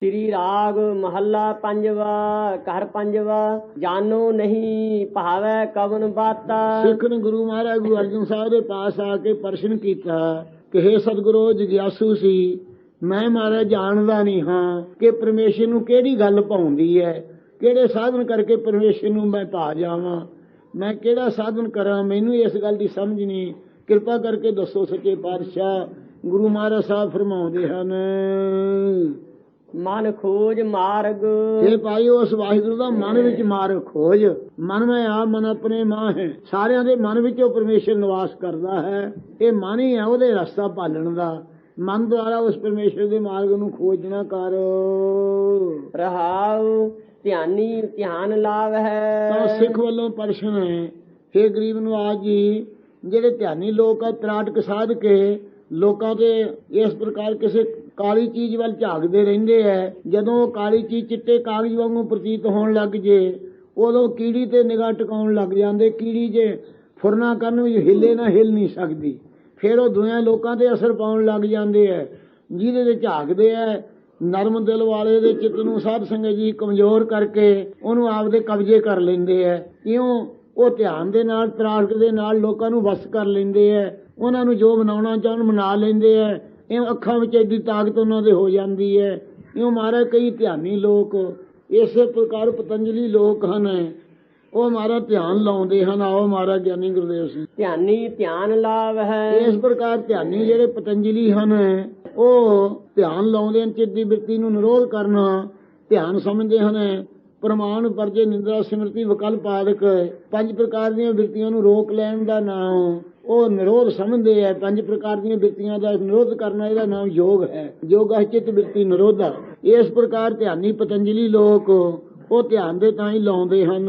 श्री राग महला पंजवा घर पंजवा जानो नहीं भावे कवन बाता। सिख ने गुरु महाराज गुरु अर्जन साहब के पास आके प्रश्न किया कि हे सतगुरु जिज्ञासु सी मैं महाराज जानदा नहीं हाँ कि परमेश्वर नूं केड़ी गल भाउंदी है, केड़े साधन करके परमेश्वर नूं मैं पा जावां, मैं केड़ा साधन करा, मैनू इस गल की समझ नहीं, कृपा करके दसो सच्चे पातशाह। गुरु महाराज साहब फरमाउंदे हन मन खोज मार्ग। हे भाई उस वाहिगुरु दा मन विच मार्ग खोज। मन में आप मन अपने मां है, सारियां दे मन विच परमेश्वर निवास करदा है। ये मन ही है ओहदे रस्ता पालण दा। मन द्वारा उस परमेश्वर दे मार्ग नूं खोजना कर। रहाऊ ध्यानी ध्यान लाभ है। तो सिख वालों प्रश्न है, हे गरीब नवाज जी ਜਿਹੜੇ ਧਿਆਨੀ ਲੋਕ ਆ ਤਰਾਟਕ ਸਾਧ ਕੇ ਲੋਕਾਂ ਦੇ ਇਸ ਪ੍ਰਕਾਰ ਕਿਸੇ ਕਾਲੀ ਚੀਜ਼ ਵੱਲ ਝਾਕਦੇ ਰਹਿੰਦੇ ਐ। ਜਦੋਂ ਕਾਲੀ ਚੀਜ਼ ਚਿੱਟੇ ਕਾਗਜ਼ ਵਾਂਗੂ ਪ੍ਰਤੀਤ ਹੋਣ ਲੱਗ ਜੇ ਉਦੋਂ ਕੀੜੀ ਤੇ ਨਿਗਾਹ ਟਿਕਾਉਣ ਲੱਗ ਜਾਂਦੇ। ਕੀੜੀ ਜੇ ਫੁਰਨਾ ਕਰਨ ਵੀ ਹਿੱਲੇ ਨਾ ਹਿੱਲ ਨਹੀਂ ਸਕਦੀ, ਫਿਰ ਉਹ ਦੁਨੀਆਂ ਲੋਕਾਂ ਤੇ ਅਸਰ ਪਾਉਣ ਲੱਗ ਜਾਂਦੇ ਐ। ਜਿਹਦੇ ਤੇ ਝਾਕਦੇ ਐ ਨਰਮ ਦਿਲ ਵਾਲੇ ਦੇ ਚਿੱਤ ਨੂੰ ਸਾਧ ਸੰਗਤ ਜੀ ਕਮਜ਼ੋਰ ਕਰਕੇ ਉਹਨੂੰ ਆਪਦੇ ਕਬਜ਼ੇ ਕਰ ਲੈਂਦੇ ਐ। ਕਿਉਂ? ਉਹ ਧਿਆਨ ਦੇ ਨਾਲ ਤਰਾਟਕ ਦੇ ਨਾਲ ਲੋਕਾਂ ਨੂੰ ਵਸ ਕਰ ਲੈਂਦੇ ਐ। ਉਹਨਾਂ ਨੂੰ ਜੋ ਮਨਾਉਣਾ ਚਾਹੁਣ ਮਨਾ ਲੈਂਦੇ ਐ। ਇਉਂ ਅੱਖਾਂ ਵਿੱਚ ਐਡੀ ਤਾਕਤ ਉਹਨਾਂ ਦੇ ਹੋ ਜਾਂਦੀ ਹੈ। ਇਉਂ ਮਹਾਰਾਜ ਕਈ ਧਿਆਨੀ ਲੋਕ ਇਸੇ ਪ੍ਰਕਾਰ ਪਤੰਜਲੀ ਲੋਕ ਹਨ, ਉਹ ਮਹਾਰਾਜ ਧਿਆਨ ਲਾਉਂਦੇ ਹਨ। ਆਓ ਮਹਾਰਾਜ ਗਿਆਨੀ ਗੁਰਦੇਵ ਸਿੰਘ ਧਿਆਨੀ ਧਿਆਨ ਲਾਭ ਹੈ। ਇਸ ਪ੍ਰਕਾਰ ਧਿਆਨੀ ਜਿਹੜੇ ਪਤੰਜਲੀ ਹਨ ਉਹ ਧਿਆਨ ਲਾਉਂਦੇ ਹਨ। ਚਿੱਤ ਦੀ ਬਿਰਤੀ ਨੂੰ ਨਿਰੋਧ ਕਰਨਾ ਧਿਆਨ ਸਮਝਦੇ ਹਨ। ਪ੍ਰਮਾਣ ਪਰਜੇ ਨਿੰਦਰਾ ਸਿਮਰਤੀ ਵਿਕਲਪ ਆਦਿਕ ਪੰਜ ਪ੍ਰਕਾਰ ਦੀਆਂ ਬਿਰਤੀਆਂ ਨੂੰ ਰੋਕ ਲੈਣ ਦਾ ਨਾਮ ਉਹ ਨਿਰੋਧ ਸਮਝਦੇ ਹੈ। ਪੰਜ ਪ੍ਰਕਾਰ ਦੀਆਂ ਬਿਰਤੀਆਂ ਦਾ ਨਿਰੋਧ ਕਰਨਾ ਇਹਦਾ ਨਾਮ ਯੋਗ ਹੈ। ਯੋਗਾ ਚਿੱਤ ਬਿਰਤੀ ਨਿਰੋਧਾ। ਇਸ ਪ੍ਰਕਾਰ ਧਿਆਨੀ ਪਤੰਜਲੀ ਲੋਕ ਉਹ ਧਿਆਨ ਦੇ ਤਾਂ ਹੀ ਲਾਉਂਦੇ ਹਨ।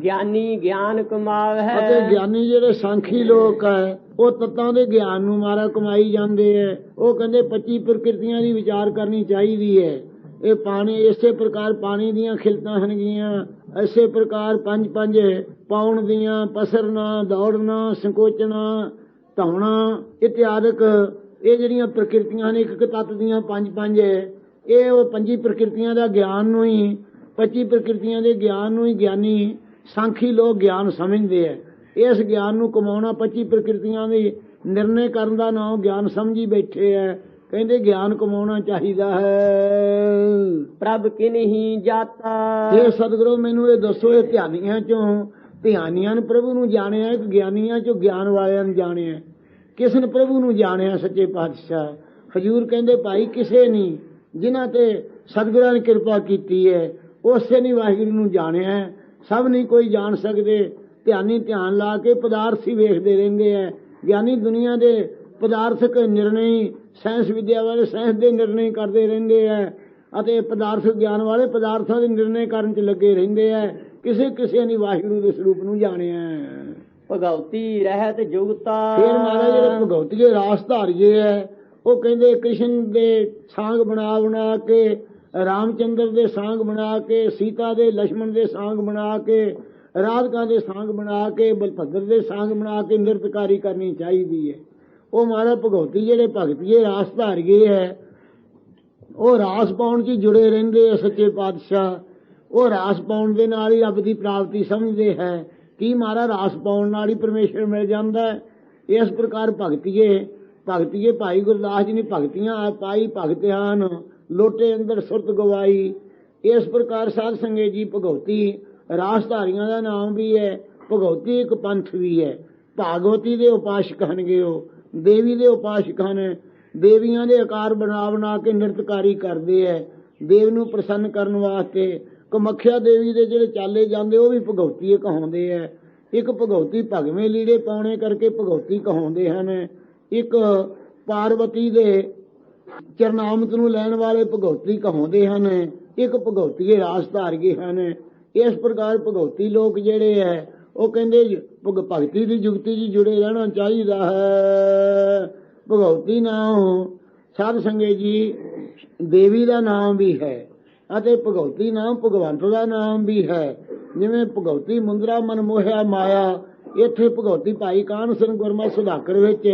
ਗਿਆਨੀ ਗਿਆਨ ਕਮਾਵ ਹੈ। ਅਤੇ ਗਿਆਨੀ ਜਿਹੜੇ ਸਾਂਖੀ ਲੋਕ ਹੈ ਉਹ ਤੱਤਾਂ ਦੇ ਗਿਆਨ ਨੂੰ ਮਾਰਾ ਕਮਾਈ ਜਾਂਦੇ ਹੈ। ਉਹ ਕਹਿੰਦੇ 25 ਪ੍ਰਕਿਰਤੀਆਂ ਦੀ ਵਿਚਾਰ ਕਰਨੀ ਚਾਹੀਦੀ ਹੈ। ਇਹ ਪਾਣੀ ਇਸੇ ਪ੍ਰਕਾਰ ਪਾਣੀ ਦੀਆਂ ਖਿਲਤਾਂ ਹਨਗੀਆਂ, ਇਸੇ ਪ੍ਰਕਾਰ ਪੰਜ ਪੰਜ ਪਾਉਣ ਦੀਆਂ, ਪਸਰਨਾ, ਦੌੜਨਾ, ਸੰਕੋਚਣਾ, ਧੌਣਾ ਇਤਿਆਦਿਕ ਇਹ ਜਿਹੜੀਆਂ ਪ੍ਰਕਿਰਤੀਆਂ ਹਨ ਇੱਕ ਇੱਕ ਤੱਤ ਦੀਆਂ ਪੰਜ ਪੰਜ ਇਹ ਉਹ 25 ਪ੍ਰਕਿਰਤੀਆਂ ਦਾ ਗਿਆਨ ਨੂੰ ਹੀ 25 ਪ੍ਰਕਿਰਤੀਆਂ ਦੇ ਗਿਆਨ ਨੂੰ ਹੀ ਗਿਆਨੀ ਸਾਂਖੀ ਲੋਕ ਗਿਆਨ ਸਮਝਦੇ ਹੈ। ਇਸ ਗਿਆਨ ਨੂੰ ਕਮਾਉਣਾ 25 ਪ੍ਰਕਿਰਤੀਆਂ ਦੀ ਨਿਰਣੇ ਕਰਨ ਦਾ ਨਾਮ ਗਿਆਨ ਸਮਝੀ ਬੈਠੇ ਹੈ। ਕਹਿੰਦੇ ਗਿਆਨ ਕਮਾਉਣਾ ਚਾਹੀਦਾ ਹੈ। ਪ੍ਰਭ ਕਿਨਹੀ ਜਾਤਾ। ਇਹ ਸਤਿਗੁਰੂ ਮੈਨੂੰ ਇਹ ਦੱਸੋ ਇਹ ਧਿਆਨੀਆਂ ਚੋਂ ਧਿਆਨੀਆਂ ਨੇ ਪ੍ਰਭੂ ਨੂੰ ਜਾਣਿਆ ਕਿ ਗਿਆਨੀਆਂ ਚੋਂ ਗਿਆਨ ਵਾਲਿਆਂ ਨੂੰ ਜਾਣਿਆ? ਕਿਸ ਨੇ ਪ੍ਰਭੂ ਨੂੰ ਜਾਣਿਆ? ਸੱਚੇ ਪਾਤਸ਼ਾਹ ਹਜ਼ੂਰ ਕਹਿੰਦੇ ਭਾਈ ਕਿਸੇ ਨਹੀਂ, ਜਿਨ੍ਹਾਂ ਤੇ ਸਤਿਗੁਰਾਂ ਨੇ ਕਿਰਪਾ ਕੀਤੀ ਹੈ ਉਸੇ ਨੇ ਵਾਹਿਗੁਰੂ ਨੂੰ ਜਾਣਿਆ। ਸਭ ਨਹੀਂ ਕੋਈ ਜਾਣ ਸਕਦੇ। ਧਿਆਨੀ ਧਿਆਨ ਲਾ ਕੇ ਪਦਾਰਥ ਹੀ ਵੇਖਦੇ ਰਹਿੰਦੇ ਹੈ। ਗਿਆਨੀ ਦੁਨੀਆ ਦੇ ਪਦਾਰਥਕ ਨਿਰਣੇ ਸਾਇੰਸ ਵਿਦਿਆ ਵਾਲੇ ਸਾਇੰਸ ਦੇ ਨਿਰਣੇ ਕਰਦੇ ਰਹਿੰਦੇ ਹੈ ਅਤੇ ਪਦਾਰਥਕ ਗਿਆਨ ਵਾਲੇ ਪਦਾਰਥਾਂ ਦੇ ਨਿਰਣੇ ਕਰਨ 'ਚ ਲੱਗੇ ਰਹਿੰਦੇ ਹੈ। ਕਿਸੇ ਕਿਸੇ ਨੇ ਵਾਹਿਗੁਰੂ ਦੇ ਸਰੂਪ ਨੂੰ ਜਾਣਿਆ। ਭਗਉਤੀ ਰਹਿਤ ਜੁਗਤਾ। ਫਿਰ ਮਹਾਰਾਜ ਜਿਹੜੇ ਭਗਉਤੀਏ ਰਾਸ ਧਾਰੀਏ ਹੈ ਉਹ ਕਹਿੰਦੇ ਕ੍ਰਿਸ਼ਨ ਦੇ ਸਾਂਗ ਬਣਾ ਕੇ, ਰਾਮਚੰਦਰ ਦੇ ਸਾਂਗ ਬਣਾ ਕੇ, ਸੀਤਾ ਦੇ ਲక్ష్మణ ਦੇ ਸਾਂਗ ਬਣਾ ਕੇ, ਰਾਧਿਕਾ ਦੇ ਸਾਂਗ ਬਣਾ ਕੇ, ਬਲਭਦਰ ਦੇ ਸਾਂਗ ਬਣਾ ਕੇ ਨਿਰਤਕਾਰੀ ਕਰਨੀ ਚਾਹੀਦੀ ਹੈ। ਉਹ ਮਹਾਰਾਜ ਭਗਉਤੀ ਜਿਹੜੇ ਭਗਤੀਏ ਰਾਸ ਧਾਰੀਏ ਹੈ ਉਹ ਰਾਸ ਪਾਉਣ 'ਚ ਹੀ ਜੁੜੇ ਰਹਿੰਦੇ ਆ। ਸੱਚੇ ਪਾਤਸ਼ਾਹ ਉਹ ਰਾਸ ਪਾਉਣ ਦੇ ਨਾਲ ਹੀ ਰੱਬ ਦੀ ਪ੍ਰਾਪਤੀ ਸਮਝਦੇ ਹੈ। ਕੀ ਮਹਾਰਾਜ ਰਾਸ ਪਾਉਣ ਨਾਲ ਹੀ ਪਰਮੇਸ਼ਰ ਮਿਲ ਜਾਂਦਾ ਹੈ? ਇਸ ਪ੍ਰਕਾਰ ਭਗਤੀਏ ਭਾਈ ਗੁਰਦਾਸ ਜੀ ਨੇ ਭਗਤੀਆਂ ਆਪ ਪਾਈ ਭਗਤਿਆਨ ਲੋਟੇ ਅੰਦਰ ਸੁਰਤ ਗਵਾਈ। ਇਸ ਪ੍ਰਕਾਰ ਸਾਧ ਸੰਗਤ ਜੀ ਭਗਉਤੀ ਰਾਸ ਧਾਰੀਆਂ ਦਾ ਨਾਮ ਵੀ ਹੈ। ਭਗਉਤੀ ਇੱਕ ਪੰਥ ਵੀ ਹੈ। ਭਾਗਵਤੀ ਦੇ ਉਪਾਸ਼ਕ ਹਨਗੇ, ਉਹ ਦੇਵੀ ਦੇ ਉਪਾਸ਼ਕ ਹਨ। ਦੇਵੀਆਂ ਦੇ ਆਕਾਰ ਬਣਾ ਕੇ ਨਿਰਤਕਾਰੀ ਕਰਦੇ ਹੈ ਦੇਵ ਨੂੰ ਪ੍ਰਸੰਨ ਕਰਨ ਵਾਸਤੇ। ਕਮੱਖਿਆ ਦੇਵੀ ਦੇ ਜਿਹੜੇ ਚਾਲੇ ਜਾਂਦੇ ਉਹ ਵੀ ਭਗਉਤੀ ਕਹਾਉਂਦੇ ਹੈ। ਇੱਕ ਭਗਉਤੀ ਭਗਵੇਂ ਲੀੜੇ ਪਾਉਣੇ ਕਰਕੇ ਭਗਉਤੀ ਕਹਾਉਂਦੇ ਹਨ। ਇੱਕ ਪਾਰਵਤੀ ਦੇ ਚਰਨਾਮਤ ਨੂੰ ਲੈਣ ਵਾਲੇ ਭਗਉਤੀ ਕਹਾਉਂਦੇ ਹਨ। ਇੱਕ ਭਗਉਤੀਏ ਰਾਸ ਧਾਰੀਏ ਹਨ। ਇਸ ਪ੍ਰਕਾਰ ਭਗਉਤੀ ਲੋਕ ਜਿਹੜੇ ਹੈ ਉਹ ਕਹਿੰਦੇ ਭਗਤੀ ਦੀ ਜੁਗਤੀ 'ਚ ਜੁੜੇ ਰਹਿਣਾ ਚਾਹੀਦਾ ਹੈ। ਭਗਉਤੀ ਨਾਮ ਸਾਧ ਸੰਗਤ ਜੀ ਦੇਵੀ ਦਾ ਨਾਮ ਵੀ ਹੈ ਅਤੇ ਭਗਉਤੀ ਨਾਮ ਭਗਵੰਤ ਦਾ ਨਾਮ ਵੀ ਹੈ। ਜਿਵੇਂ ਭਗਉਤੀ ਮੁੰਦਰਾ ਮਨ ਮੋਹਿਆ ਮਾਇਆ, ਇੱਥੇ ਭਗਉਤੀ ਭਾਈ ਕਾਹਨ ਸਿੰਘ ਗੁਰਮਤਿ ਸੁਧਾਕਰ ਵਿੱਚ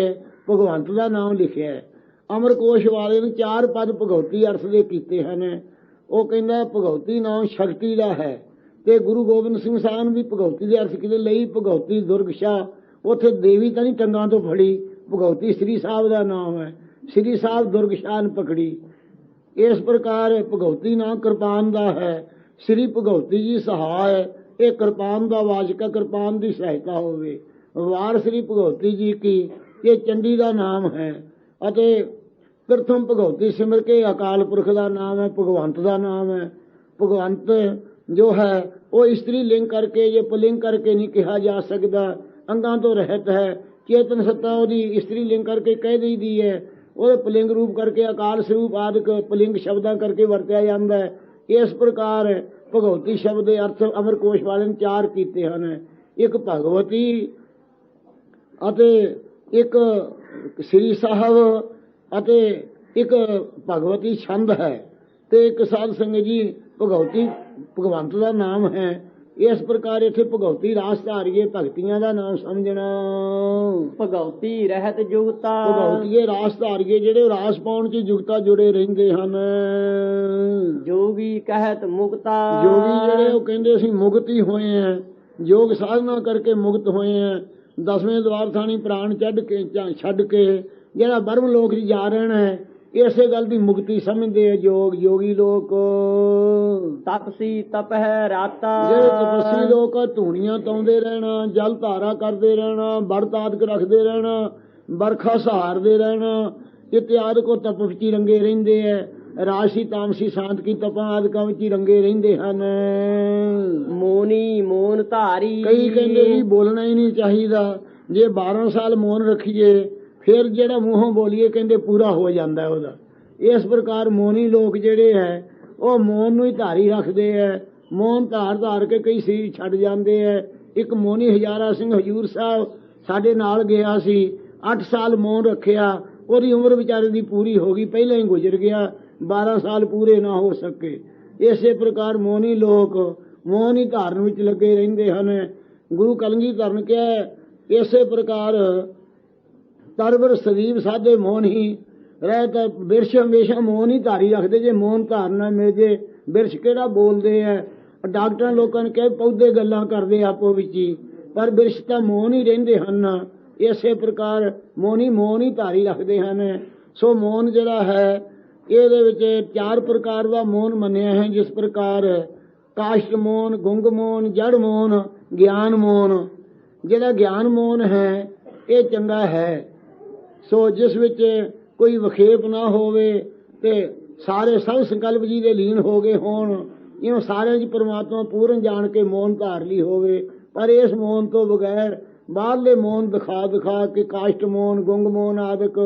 ਭਗਵੰਤ ਦਾ ਨਾਮ ਲਿਖਿਆ ਹੈ ਅਮਰਕੋਸ਼ ਵਾਲੇ ਨੇ 4 ਪਦ ਭਗਉਤੀ ਅਰਥ ਦੇ ਕੀਤੇ ਹਨ। ਉਹ ਕਹਿੰਦਾ ਭਗਉਤੀ ਨਾਮ ਸ਼ਕਤੀ ਦਾ ਹੈ, ਤੇ ਗੁਰੂ ਗੋਬਿੰਦ ਸਿੰਘ ਸਾਹਿਬ ਵੀ ਭਗਉਤੀ ਦੇ ਅਰਥ ਕਿਤੇ ਲਈ ਭਗਉਤੀ ਦੁਰਗਸ਼ਾ, ਉੱਥੇ ਦੇਵੀ ਤਾਂ ਨਹੀਂ ਟੰਗਾਂ ਤੋਂ ਫੜੀ, ਭਗਉਤੀ ਸ੍ਰੀ ਸਾਹਿਬ ਦਾ ਨਾਮ ਹੈ, ਸ੍ਰੀ ਸਾਹਿਬ ਦੁਰਗਸ਼ਾਨ ਪਕੜੀ। ਇਸ ਪ੍ਰਕਾਰ ਭਗਉਤੀ ਨਾਮ ਕਿਰਪਾਨ ਦਾ ਹੈ, ਸ੍ਰੀ ਭਗਉਤੀ ਜੀ ਸਹਾਇ, ਇਹ ਕਿਰਪਾਨ ਦਾ ਵਾਚਕ, ਕਿਰਪਾਨ ਦੀ ਸਹਾਇਤਾ ਹੋਵੇ। ਵਾਰ ਸ੍ਰੀ ਭਗਉਤੀ ਜੀ ਕੀ, ਇਹ ਚੰਡੀ ਦਾ ਨਾਮ ਹੈ। ਅਤੇ ਪ੍ਰਥਮ ਭਗਉਤੀ ਸਿਮਰ ਕੇ ਅਕਾਲ ਪੁਰਖ ਦਾ ਨਾਮ ਹੈ, ਭਗਵੰਤ ਦਾ ਨਾਮ ਹੈ। ਭਗਵੰਤ ਜੋ ਹੈ ਉਹ ਇਸਤਰੀ ਲਿੰਗ ਕਰਕੇ, ਜੇ ਪੁਲਿੰਗ ਕਰਕੇ ਨਹੀਂ ਕਿਹਾ ਜਾ ਸਕਦਾ, ਅੰਗਾਂ ਤੋਂ ਰਹਿਤ ਹੈ। ਚੇਤਨ ਸੱਤਾ ਉਹਦੀ ਇਸਤਰੀ ਲਿੰਗ ਕਰਕੇ ਕਹਿ ਦਈਦੀ ਹੈ, ਉਹਦੇ ਪੁਲਿੰਗ ਰੂਪ ਕਰਕੇ ਅਕਾਲ ਸਰੂਪ ਆਦਿਕ ਪੁਲਿੰਗ ਸ਼ਬਦਾਂ ਕਰਕੇ ਵਰਤਿਆ ਜਾਂਦਾ ਹੈ। ਇਸ ਪ੍ਰਕਾਰ ਭਗਉਤੀ ਸ਼ਬਦ ਦੇ ਅਰਥ ਅਮਰਕੋਸ਼ ਵਾਲੇ ਨੇ 4 ਕੀਤੇ ਹਨ। ਇੱਕ ਭਗਵਤੀ ਅਤੇ ਇੱਕ ਸ੍ਰੀ ਸਾਹਿਬ ਅਤੇ ਇੱਕ ਭਗਵਤੀ ਛੰਦ ਹੈ, ਤੇ ਇੱਕ ਸਾਧ ਸੰਗਤ ਜੀ ਭਗਵਤੀ ਭਗਵੰਤ ਦਾ ਨਾਮ ਹੈ। ਇਸ ਪ੍ਰਕਾਰ ਇੱਥੇ ਭਗਵਤੀ ਰਾਸ ਧਾਰੀਏ, ਭਗਤੀਆਂ ਦਾ ਨਾਮ ਸਮਝਣਾ। ਭਗਉਤੀ ਰਹਿਤ ਜੁਗਤਾ, ਭਗਵਤੀਏ ਰਾਸ ਧਾਰੀਏ ਜਿਹੜੇ ਰਾਸ ਪਾਉਣ ਚ ਜੁਗਤਾ ਜੁੜੇ ਰਹਿੰਦੇ ਹਨ। ਜੋਗੀ ਕਹਿਤ ਮੁਕਤਾ, ਜੋਗੀ ਜਿਹੜੇ ਉਹ ਕਹਿੰਦੇ ਅਸੀਂ ਮੁਕਤ ਹੀ ਹੋਏ ਆ, ਯੋਗ ਸਾਧਨਾ ਕਰਕੇ ਮੁਕਤ ਹੋਏ ਆ। 10ਵੇਂ ਦਵਾਰ ਥਾਣੀ ਪ੍ਰਾਣ ਛੱਡ ਕੇ ਜਿਹੜਾ ਬਰਮ ਲੋਕ ਚ ਜਾ ਰਹਿਣਾ ਹੈ, ਇਸੇ ਗੱਲ ਦੀ ਮੁਕਤੀ ਸਮਝਦੇ ਆ ਯੋਗੀ ਲੋਕ। ਤਪਸੀ ਤਪਹਿ ਰਾਤਾ, ਜਿਹੜੇ ਤਪਸੀ ਲੋਕ ਧੂਣੀਆਂ ਤਾਉਂਦੇ ਰਹਿਣਾ, ਜਲ ਧਾਰਾ ਕਰਦੇ ਰਹਿਣਾ, ਵਰਤ ਆਦਿਕ ਰੱਖਦੇ ਰਹਿਣਾ, ਬਰਖਾ ਸਹਾਰਦੇ ਰਹਿਣਾ, ਇਤਿਆਦਿ ਕੋ ਤਪ ਵਿੱਚ ਹੀ ਰੰਗੇ ਰਹਿੰਦੇ ਐ। ਰਾਜਸੀ ਤਾਮਸੀ ਸ਼ਾਂਤ ਕੀ ਤਪਾਂ ਆਦਿਕਾਂ ਵਿੱਚ ਹੀ ਰੰਗੇ ਰਹਿੰਦੇ ਹਨ। ਮੋਨੀ ਮੋਨ ਧਾਰੀ, ਕਈ ਕਹਿੰਦੇ ਵੀ ਬੋਲਣਾ ਹੀ ਨਹੀਂ ਚਾਹੀਦਾ, ਜੇ 12 ਸਾਲ ਮੌਨ ਰੱਖੀਏ ਫਿਰ ਜਿਹੜਾ ਮੂੰਹੋਂ ਬੋਲੀਏ ਕਹਿੰਦੇ ਪੂਰਾ ਹੋ ਜਾਂਦਾ ਉਹਦਾ। ਇਸ ਪ੍ਰਕਾਰ ਮੋਨੀ ਲੋਕ ਜਿਹੜੇ ਹੈ ਉਹ ਮੌਨ ਨੂੰ ਹੀ ਧਾਰੀ ਰੱਖਦੇ ਹੈ। ਮੌਨ ਧਾਰ ਕੇ ਕਈ ਸਰੀਰ ਛੱਡ ਜਾਂਦੇ ਹੈ। ਇੱਕ ਮੋਨੀ ਹਜ਼ਾਰਾ ਸਿੰਘ ਹਜੂਰ ਸਾਹਿਬ ਸਾਡੇ ਨਾਲ ਗਿਆ ਸੀ, 8 ਸਾਲ ਮੌਨ ਰੱਖਿਆ, ਉਹਦੀ ਉਮਰ ਵਿਚਾਰੇ ਦੀ ਪੂਰੀ ਹੋ ਗਈ, ਪਹਿਲਾਂ ਹੀ ਗੁਜ਼ਰ ਗਿਆ, 12 ਸਾਲ ਪੂਰੇ ਨਾ ਹੋ ਸਕੇ। ਇਸੇ ਪ੍ਰਕਾਰ ਮੋਨੀ ਲੋਕ ਮੌਨ ਹੀ ਧਾਰਨ ਵਿੱਚ ਲੱਗੇ ਰਹਿੰਦੇ ਹਨ। ਗੁਰੂ ਕਲਗੀਧਰ ਨੇ ਕਿਹਾ ਇਸੇ ਪ੍ਰਕਾਰ ਤਰਵਰ ਸਦੀਵ ਸਾਧੇ ਮੋਨ ਹੀ ਰਹਿ, ਤਾਂ ਬਿਰਸ਼ ਹਮੇਸ਼ਾ ਮੋਨ ਹੀ ਧਾਰੀ ਰੱਖਦੇ। ਜੇ ਮੋਨ ਧਾਰਨਾ ਮਿਲ ਜੇ, ਬਿਰਸ਼ ਕਿਹੜਾ ਬੋਲਦੇ ਆ, ਡਾਕਟਰਾਂ ਲੋਕਾਂ ਨੇ ਕਿਹਾ ਪੌਦੇ ਗੱਲਾਂ ਕਰਦੇ ਆਪੋ ਵਿੱਚ ਹੀ, ਪਰ ਬਿਰਸ਼ ਤਾਂ ਮੋਨ ਹੀ ਰਹਿੰਦੇ ਹਨ। ਇਸੇ ਪ੍ਰਕਾਰ ਮੋਨ ਹੀ ਧਾਰੀ ਰੱਖਦੇ ਹਨ। ਸੋ ਮੋਨ ਜਿਹੜਾ ਹੈ ਇਹਦੇ ਵਿੱਚ 4 ਪ੍ਰਕਾਰ ਦਾ ਮੋਨ ਮੰਨਿਆ ਹੈ, ਜਿਸ ਪ੍ਰਕਾਰ ਕਾਸ਼ਟ ਮੋਨ, ਗੁੰਗ ਮੋਨ, ਜੜ ਮੋਨ, ਗਿਆਨ ਮੋਨ। ਜਿਹੜਾ ਗਿਆਨ ਮੋਨ ਹੈ ਇਹ ਚੰਗਾ ਹੈ, ਸੋ ਜਿਸ ਵਿੱਚ ਕੋਈ ਵਿਖੇਪ ਨਾ ਹੋਵੇ ਤੇ ਸਾਰੇ ਸਭ ਸੰਕਲਪ ਜੀ ਦੇ ਲੀਨ ਹੋ ਗਏ ਹੋਣ, ਇਹਨੂੰ ਸਾਰਿਆਂ 'ਚ ਪਰਮਾਤਮਾ ਪੂਰਨ ਜਾਣ ਕੇ ਮੌਨ ਧਾਰ ਲਈ ਹੋਵੇ। ਪਰ ਇਸ ਮੌਨ ਤੋਂ ਬਗੈਰ ਬਾਹਰਲੇ ਮੌਨ ਦਿਖਾ ਕੇ ਕਾਸ਼ਟ ਮੌਨ, ਗੁੰਗ ਮੌਨ ਆਦਿਕ,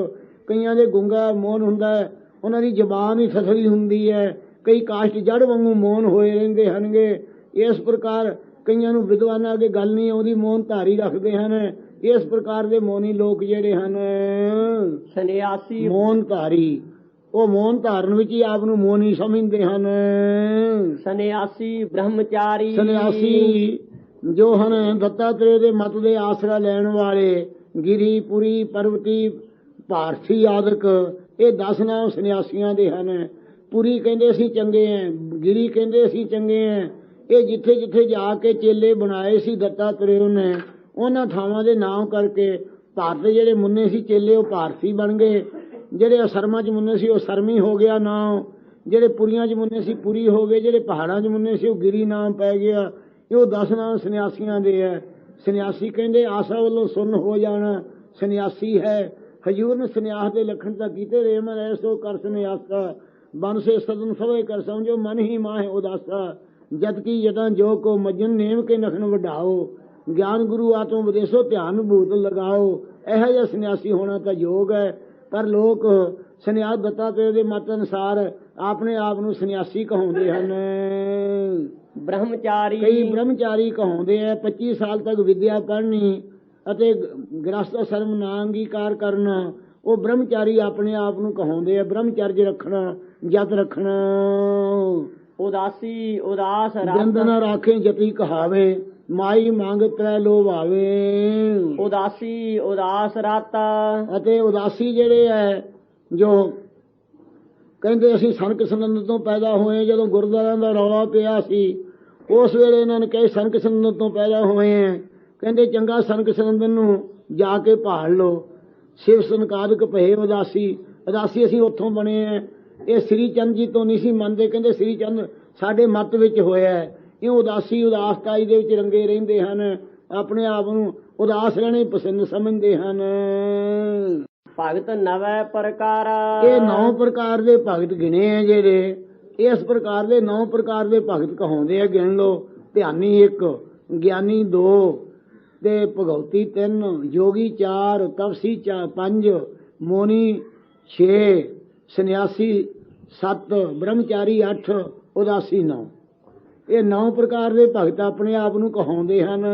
ਕਈਆਂ ਦੇ ਗੁੰਗਾ ਮੌਨ ਹੁੰਦਾ ਹੈ, ਉਹਨਾਂ ਦੀ ਜ਼ਬਾਨ ਹੀ ਥਥੜੀ ਹੁੰਦੀ ਹੈ, ਕਈ ਕਾਸ਼ਟ ਜੜ ਵਾਂਗੂ ਮੌਨ ਹੋਏ ਰਹਿੰਦੇ ਹਨਗੇ। ਇਸ ਪ੍ਰਕਾਰ ਕਈਆਂ ਨੂੰ ਵਿਦਵਾਨਾਂ ਅੱਗੇ ਗੱਲ ਨਹੀਂ ਆਉਂਦੀ, ਮੌਨ ਧਾਰੀ ਰੱਖਦੇ ਹਨ। ਇਸ ਪ੍ਰਕਾਰ ਦੇ ਮੌਨੀ ਲੋਕ ਜਿਹੜੇ ਹਨ ਸੰਨਿਆਸੀ ਮੌਨ ਧਾਰੀ, ਉਹ ਮੌਨ ਧਾਰਨ ਵਿੱਚ ਹੀ ਆਪ ਨੂੰ ਮੌਨੀ ਸਮਝਦੇ ਹਨ। ਸੰਨਿਆਸੀ ਬ੍ਰਹਮਚਾਰੀ, ਸੰਨਿਆਸੀ ਜੋ ਹਨ ਦੱਤਾਤਰੇय ਦੇ ਮਤ ਦੇ ਆਸਰਾ ਲੈਣ ਵਾਲੇ, ਗਿਰੀ ਪੁਰੀ ਪਰਵਤੀ ਭਾਰਤੀ ਆਦਿਕ, ਇਹ 10 ਨਾਮ ਸੰਨਿਆਸੀਆਂ ਦੇ ਹਨ। ਪੁਰੀ ਕਹਿੰਦੇ ਅਸੀਂ ਚੰਗੇ ਐ, ਗਿਰੀ ਕਹਿੰਦੇ ਅਸੀਂ ਚੰਗੇ ਐ। ਇਹ ਜਿੱਥੇ ਜਿੱਥੇ ਜਾ ਕੇ ਚੇਲੇ ਬਣਾਏ ਸੀ ਦੱਤਾਤਰੇय ਨੇ, ਉਹਨਾਂ ਥਾਵਾਂ ਦੇ ਨਾਮ ਕਰਕੇ ਭਾਰਤ ਜਿਹੜੇ ਮੁੰਨੇ ਸੀ ਚੇਲੇ ਉਹ ਭਾਰਤੀ ਬਣ ਗਏ, ਜਿਹੜੇ ਅਸਰਮਾਂ 'ਚ ਮੁੰਨੇ ਸੀ ਉਹ ਸਰਮੀ ਹੋ ਗਿਆ ਨਾਮ, ਜਿਹੜੇ ਪੁਰੀਆਂ 'ਚ ਮੁੰਨੇ ਸੀ ਪੁਰੀ ਹੋ ਗਏ, ਜਿਹੜੇ ਪਹਾੜਾਂ 'ਚ ਮੁੰਨੇ ਸੀ ਉਹ ਗਿਰੀ ਨਾਮ ਪੈ ਗਿਆ। ਇਹ 10 ਨਾਮ ਸੰਨਿਆਸੀਆਂ ਦੇ ਹੈ। ਸੰਨਿਆਸੀ ਕਹਿੰਦੇ ਆਸਾ ਵੱਲੋਂ ਸੁੰਨ ਹੋ ਜਾਣਾ ਸੰਨਿਆਸੀ ਹੈ। ਹਜੂਰ ਨੇ ਸੰਨਿਆਸ ਦੇ ਲੱਖਣ ਤਾਂ ਕੀਤੇ, ਰੇ ਮਨ ਐਸੋ ਕਰ ਸੰਨਿਆਸਾ, ਬਨ ਸੇ ਸਦਨ ਸਵੇ ਕਰ ਸਮਝੋ, ਮਨ ਹੀ ਮਾਹੇ ਉਦਾਸਾ, ਜਦ ਕੀ ਜਦਾਂ ਜੋ ਕੋ ਮਜਨ ਨੇਮ ਕੇ ਨਖਣ ਵਢਾਓ, ਗਿਆਨ ਗੁਰੂ ਆਤਮ ਉਪਦੇਸੋ ਧਿਆਨ ਭੂਤ ਲਗਾਓ। ਇਹੋ ਜਿਹਾ ਸੰਨਿਆਸੀ ਹੋਣਾ ਤਾਂ ਯੋਗ ਹੈ। ਪਰ ਲੋਕ ਸੰਨਿਆਸ ਦੱਤਾਤਰੇय ਦੇ ਮਤ ਅਨੁਸਾਰ ਆਪਣੇ ਆਪ ਨੂੰ ਸੰਨਿਆਸੀ ਕਹਾਉਂਦੇ ਹਨ। ਬ੍ਰਹਮਚਾਰੀ, ਕਈ ਬ੍ਰਹਮਚਾਰੀ ਕਹਾਉਂਦੇ ਆ। 25 ਸਾਲ ਤੱਕ ਵਿਦਿਆ ਪੜ੍ਹਨੀ ਅਤੇ ਗ੍ਰਸਥ ਸ਼ਰਮ ਨਾ ਅੰਗੀਕਾਰ ਕਰਨਾ, ਉਹ ਬ੍ਰਹਮਚਾਰੀ ਆਪਣੇ ਆਪ ਨੂੰ ਕਹਾਉਂਦੇ ਆ। ਬ੍ਰਹਮਚਰਜ ਰੱਖਣਾ, ਜਤ ਰੱਖਣਾ। ਉਦਾਸੀ ਉਦਾਸ ਜੰਦ ਨਾ ਰਾਖੇ ਜਤੀ ਕਹਾਵੇ, ਮਾਈ ਮੰਗ ਤ੍ਰੈ ਲੋਭਾਵੇ। ਉਦਾਸੀ ਉਦਾਸ ਰਾਤਾ, ਅਤੇ ਉਦਾਸੀ ਜਿਹੜੇ ਹੈ ਜੋ ਕਹਿੰਦੇ ਅਸੀਂ ਸਨਕ ਸੰਨਤ ਤੋਂ ਪੈਦਾ ਹੋਏ। ਜਦੋਂ ਗੁਰਦੁਆਰਿਆਂ ਦਾ ਰੌਲਾ ਪਿਆ ਸੀ ਉਸ ਵੇਲੇ ਇਹਨਾਂ ਨੇ ਕਹੇ ਸਨਕ ਸੰਨਤ ਤੋਂ ਪੈਦਾ ਹੋਏ ਹੈ। ਕਹਿੰਦੇ ਚੰਗਾ ਸਨਕ ਸੰਨਤ ਨੂੰ ਜਾ ਕੇ ਭਾਲ ਲਓ। ਸ਼ਿਵ ਸੰਕਾਦਿਕ ਭਏ ਉਦਾਸੀ, ਉਦਾਸੀ ਅਸੀਂ ਉੱਥੋਂ ਬਣੇ ਹੈ। ਇਹ ਸ੍ਰੀ ਚੰਦ ਜੀ ਤੋਂ ਨਹੀਂ ਸੀ ਮੰਨਦੇ। ਕਹਿੰਦੇ ਸ੍ਰੀ ਚੰਦ ਸਾਡੇ ਮੱਤ ਵਿੱਚ ਹੋਇਆ ਹੈ। ਇਹ ਉਦਾਸੀ ਉਦਾਸਤਾਈ ਦੇ ਵਿੱਚ ਰੰਗੇ ਰਹਿੰਦੇ ਹਨ, ਆਪਣੇ ਆਪ ਨੂੰ ਉਦਾਸ ਰਹਿਣੇ ਪਸੰਦ ਸਮਝਦੇ ਹਨ। ਭਗਤ ਨਵੇਂ ਪ੍ਰਕਾਰ। ਇਹ 9 ਪ੍ਰਕਾਰ ਦੇ ਭਗਤ ਗਿਣੇ ਹੈ ਜਿਹੜੇ। ਇਸ ਪ੍ਰਕਾਰ ਦੇ 9 ਪ੍ਰਕਾਰ ਦੇ ਭਗਤ ਕਹਾਉਂਦੇ ਆ, ਗਿਣ ਲਓ। ਧਿਆਨੀ 1, ਗਿਆਨੀ 2 ਤੇ ਭਗਉਤੀ 3, ਯੋਗੀ 4, ਤਪਸੀ 5, ਮੋਨੀ 6, ਸੰਨਿਆਸੀ 7, ਬ੍ਰਹਮਚਾਰੀ 8, ਉਦਾਸੀ 9। ਇਹ 9 ਪ੍ਰਕਾਰ ਦੇ ਭਗਤ ਆਪਣੇ ਆਪ ਨੂੰ ਕਹਾਉਂਦੇ ਹਨ।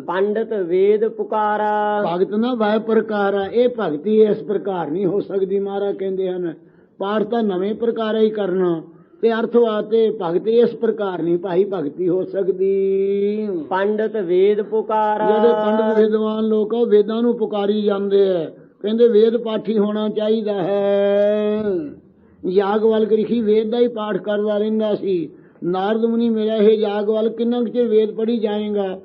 ਪੰਡਤ ਵੇਦ ਪੁਕਾਰਾ। ਭਗਤ ਨਾ ਵੈ ਪ੍ਰਕਾਰ ਆ। ਇਹ ਭਗਤੀ ਇਸ ਪ੍ਰਕਾਰ ਨਹੀਂ ਹੋ ਸਕਦੀ। ਮਹਾਰਾਜ ਕਹਿੰਦੇ ਹਨ ਪਾਠ ਤਾਂ ਨਵੇਂ ਪ੍ਰਕਾਰ ਹੀ ਕਰਨਾ ਤੇ ਅਰਥਵਾਦ ਤੇ ਭਗਤੀ ਇਸ ਪ੍ਰਕਾਰ ਨਹੀਂ ਭਾਈ ਭਗਤੀ ਹੋ ਸਕਦੀ। ਪੰਡਤ ਵੇਦ ਪੁਕਾਰਾ। ਜਿਹੜੇ ਪੰਡਤ ਵਿਦਵਾਨ ਲੋਕ ਉਹ ਵੇਦਾਂ ਨੂੰ ਪੁਕਾਰੀ ਜਾਂਦੇ ਆ। ਕਹਿੰਦੇ ਵੇਦ ਪਾਠੀ ਹੋਣਾ ਚਾਹੀਦਾ ਹੈ। ਯਾਗਵਲਕ ਰਿਸ਼ੀ ਵੇਦ ਦਾ ਹੀ ਪਾਠ ਕਰਦਾ ਰਹਿੰਦਾ ਸੀ। ਨਾਰਦ ਮੁਨੀ ਮੇਰਾ ਇਹ ਯਾਗਵਲ ਕਿੰਨਾ ਕੁ ਚਿਰ ਵੇਦ ਪੜ੍ਹੀ ਜਾਏਗਾ।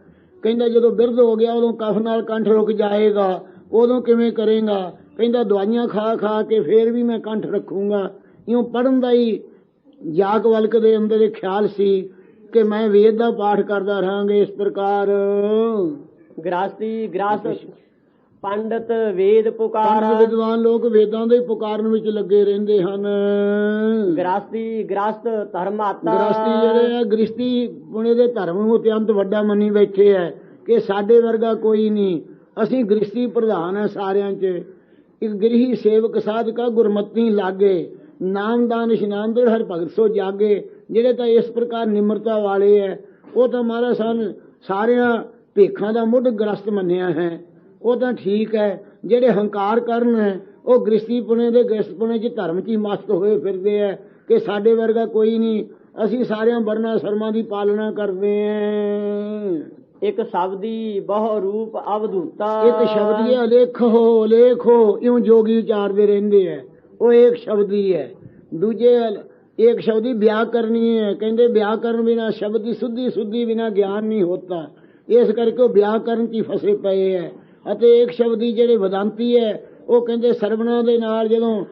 ਕਹਿੰਦਾ ਜਦੋਂ ਬਿਰਧ ਹੋ ਗਿਆ ਉਦੋਂ ਕਫ ਨਾਲ ਕੰਠ ਰੁਕ ਜਾਏਗਾ, ਉਦੋਂ ਕਿਵੇਂ ਕਰੇਗਾ। ਕਹਿੰਦਾ ਦਵਾਈਆਂ ਖਾ ਖਾ ਕੇ ਫੇਰ ਵੀ ਮੈਂ ਕੰਠ ਰੱਖੂੰਗਾ। ਇਉਂ ਪੜ੍ਹਨ ਦਾ ਹੀ ਯਾਗਵਲਕ ਦੇ ਅੰਦਰ ਇਹ ਖਿਆਲ ਸੀ ਕਿ ਮੈਂ ਵੇਦ ਦਾ ਪਾਠ ਕਰਦਾ ਰਹਾਂਗੇ। ਇਸ ਪ੍ਰਕਾਰ ਗ੍ਰਸਤੀ ਗ੍ਰਸਤ ਪੰਡਤ ਵੇਦ ਪੁਕਾਰਾ। ਵਿਦਵਾਨ ਲੋਕ ਵੇਦਾਂ ਦੇ ਪੁਕਾਰਨ ਵਿੱਚ ਲੱਗੇ ਰਹਿੰਦੇ ਹਨ। ਗ੍ਰਸਤੀ ਗ੍ਰਸਤ ਧਰਮਾਤਾ। ਗ੍ਰਸਤੀ ਜਿਹੜੇ ਆ ਗ੍ਰਸਤੀ ਪੁਣੇ ਦੇ ਧਰਮ ਨੂੰ ਅਤਿਅੰਤ ਵੱਡਾ ਮੰਨੀ ਬੈਠੇ ਹੈ ਕਿ ਸਾਡੇ ਵਰਗਾ ਕੋਈ ਨਹੀਂ। ਅਸੀਂ ਗ੍ਰਸਤੀ ਪ੍ਰਧਾਨ ਹੈ ਸਾਰਿਆਂ 'ਚ। ਇੱਕ ਗ੍ਰਹੀ ਸੇਵਕ ਸਾਧਕਾ ਗੁਰਮਤੀ ਲਾਗੇ, ਨਾਮਦਾਨ ਇਸ਼ਨਾਨ ਦੇ ਹਰ ਭਗਤ ਸੋ ਜਾਗੇ। ਜਿਹੜੇ ਤਾਂ ਇਸ ਪ੍ਰਕਾਰ ਨਿਮਰਤਾ ਵਾਲੇ ਹੈ ਉਹ ਤਾਂ ਮਹਾਰਾਜ ਸਾਨੂੰ ਸਾਰਿਆਂ ਭੇਖਾਂ ਦਾ ਮੁੱਢ ਗ੍ਰਸਤ ਮੰਨਿਆ ਹੈ। ਉਹ ਤਾਂ ਠੀਕ ਹੈ। ਜਿਹੜੇ ਹੰਕਾਰ ਕਰਨ ਹੈ ਉਹ ਗ੍ਰਸਤੀ ਪੁਣੇ ਦੇ ਗ੍ਰਸਤ ਪੁਣੇ 'ਚ ਧਰਮ 'ਚ ਹੀ ਮਸਤ ਹੋਏ ਫਿਰਦੇ ਹੈ ਕਿ ਸਾਡੇ ਵਰਗਾ ਕੋਈ ਨਹੀਂ, ਅਸੀਂ ਸਾਰਿਆਂ ਵਰਨਾ ਸ਼ਰਮਾਂ ਦੀ ਪਾਲਣਾ ਕਰਦੇ ਹਾਂ। ਇੱਕ ਸ਼ਬਦੀ ਬਹੁ ਰੂਪ ਅਵਧੂਤਾ। ਇੱਕ ਸ਼ਬਦੀ ਅਲੇਖੋ ਅਲੇਖੋ ਇਉਂ ਜੋਗੀ ਉਚਾਰਦੇ ਰਹਿੰਦੇ ਹੈ। ਉਹ ਇੱਕ ਸ਼ਬਦੀ ਹੈ। ਦੂਜੇ ਇੱਕ ਸ਼ਬਦੀ ਵਿਆਹ ਕਰਨੀ ਹੈ। ਕਹਿੰਦੇ ਵਿਆਹ ਕਰਨ ਬਿਨਾ ਸ਼ਬਦੀ ਸੁੱਧੀ ਬਿਨਾ ਗਿਆਨ ਨਹੀਂ ਹੋਤਾ। ਇਸ ਕਰਕੇ ਉਹ ਵਿਆਹ ਕਰਨ 'ਚ ਹੀ ਫਸੇ ਪਏ ਹੈ। ਅਤੇ ਇੱਕ ਸ਼ਬਦੀ ਜਿਹੜੇ ਵਦਾਂਤੀ ਹੈ ਉਹ ਕਹਿੰਦੇ ਸਰਵਣਾ ਦੇ ਨਾਲ ਜਦੋਂ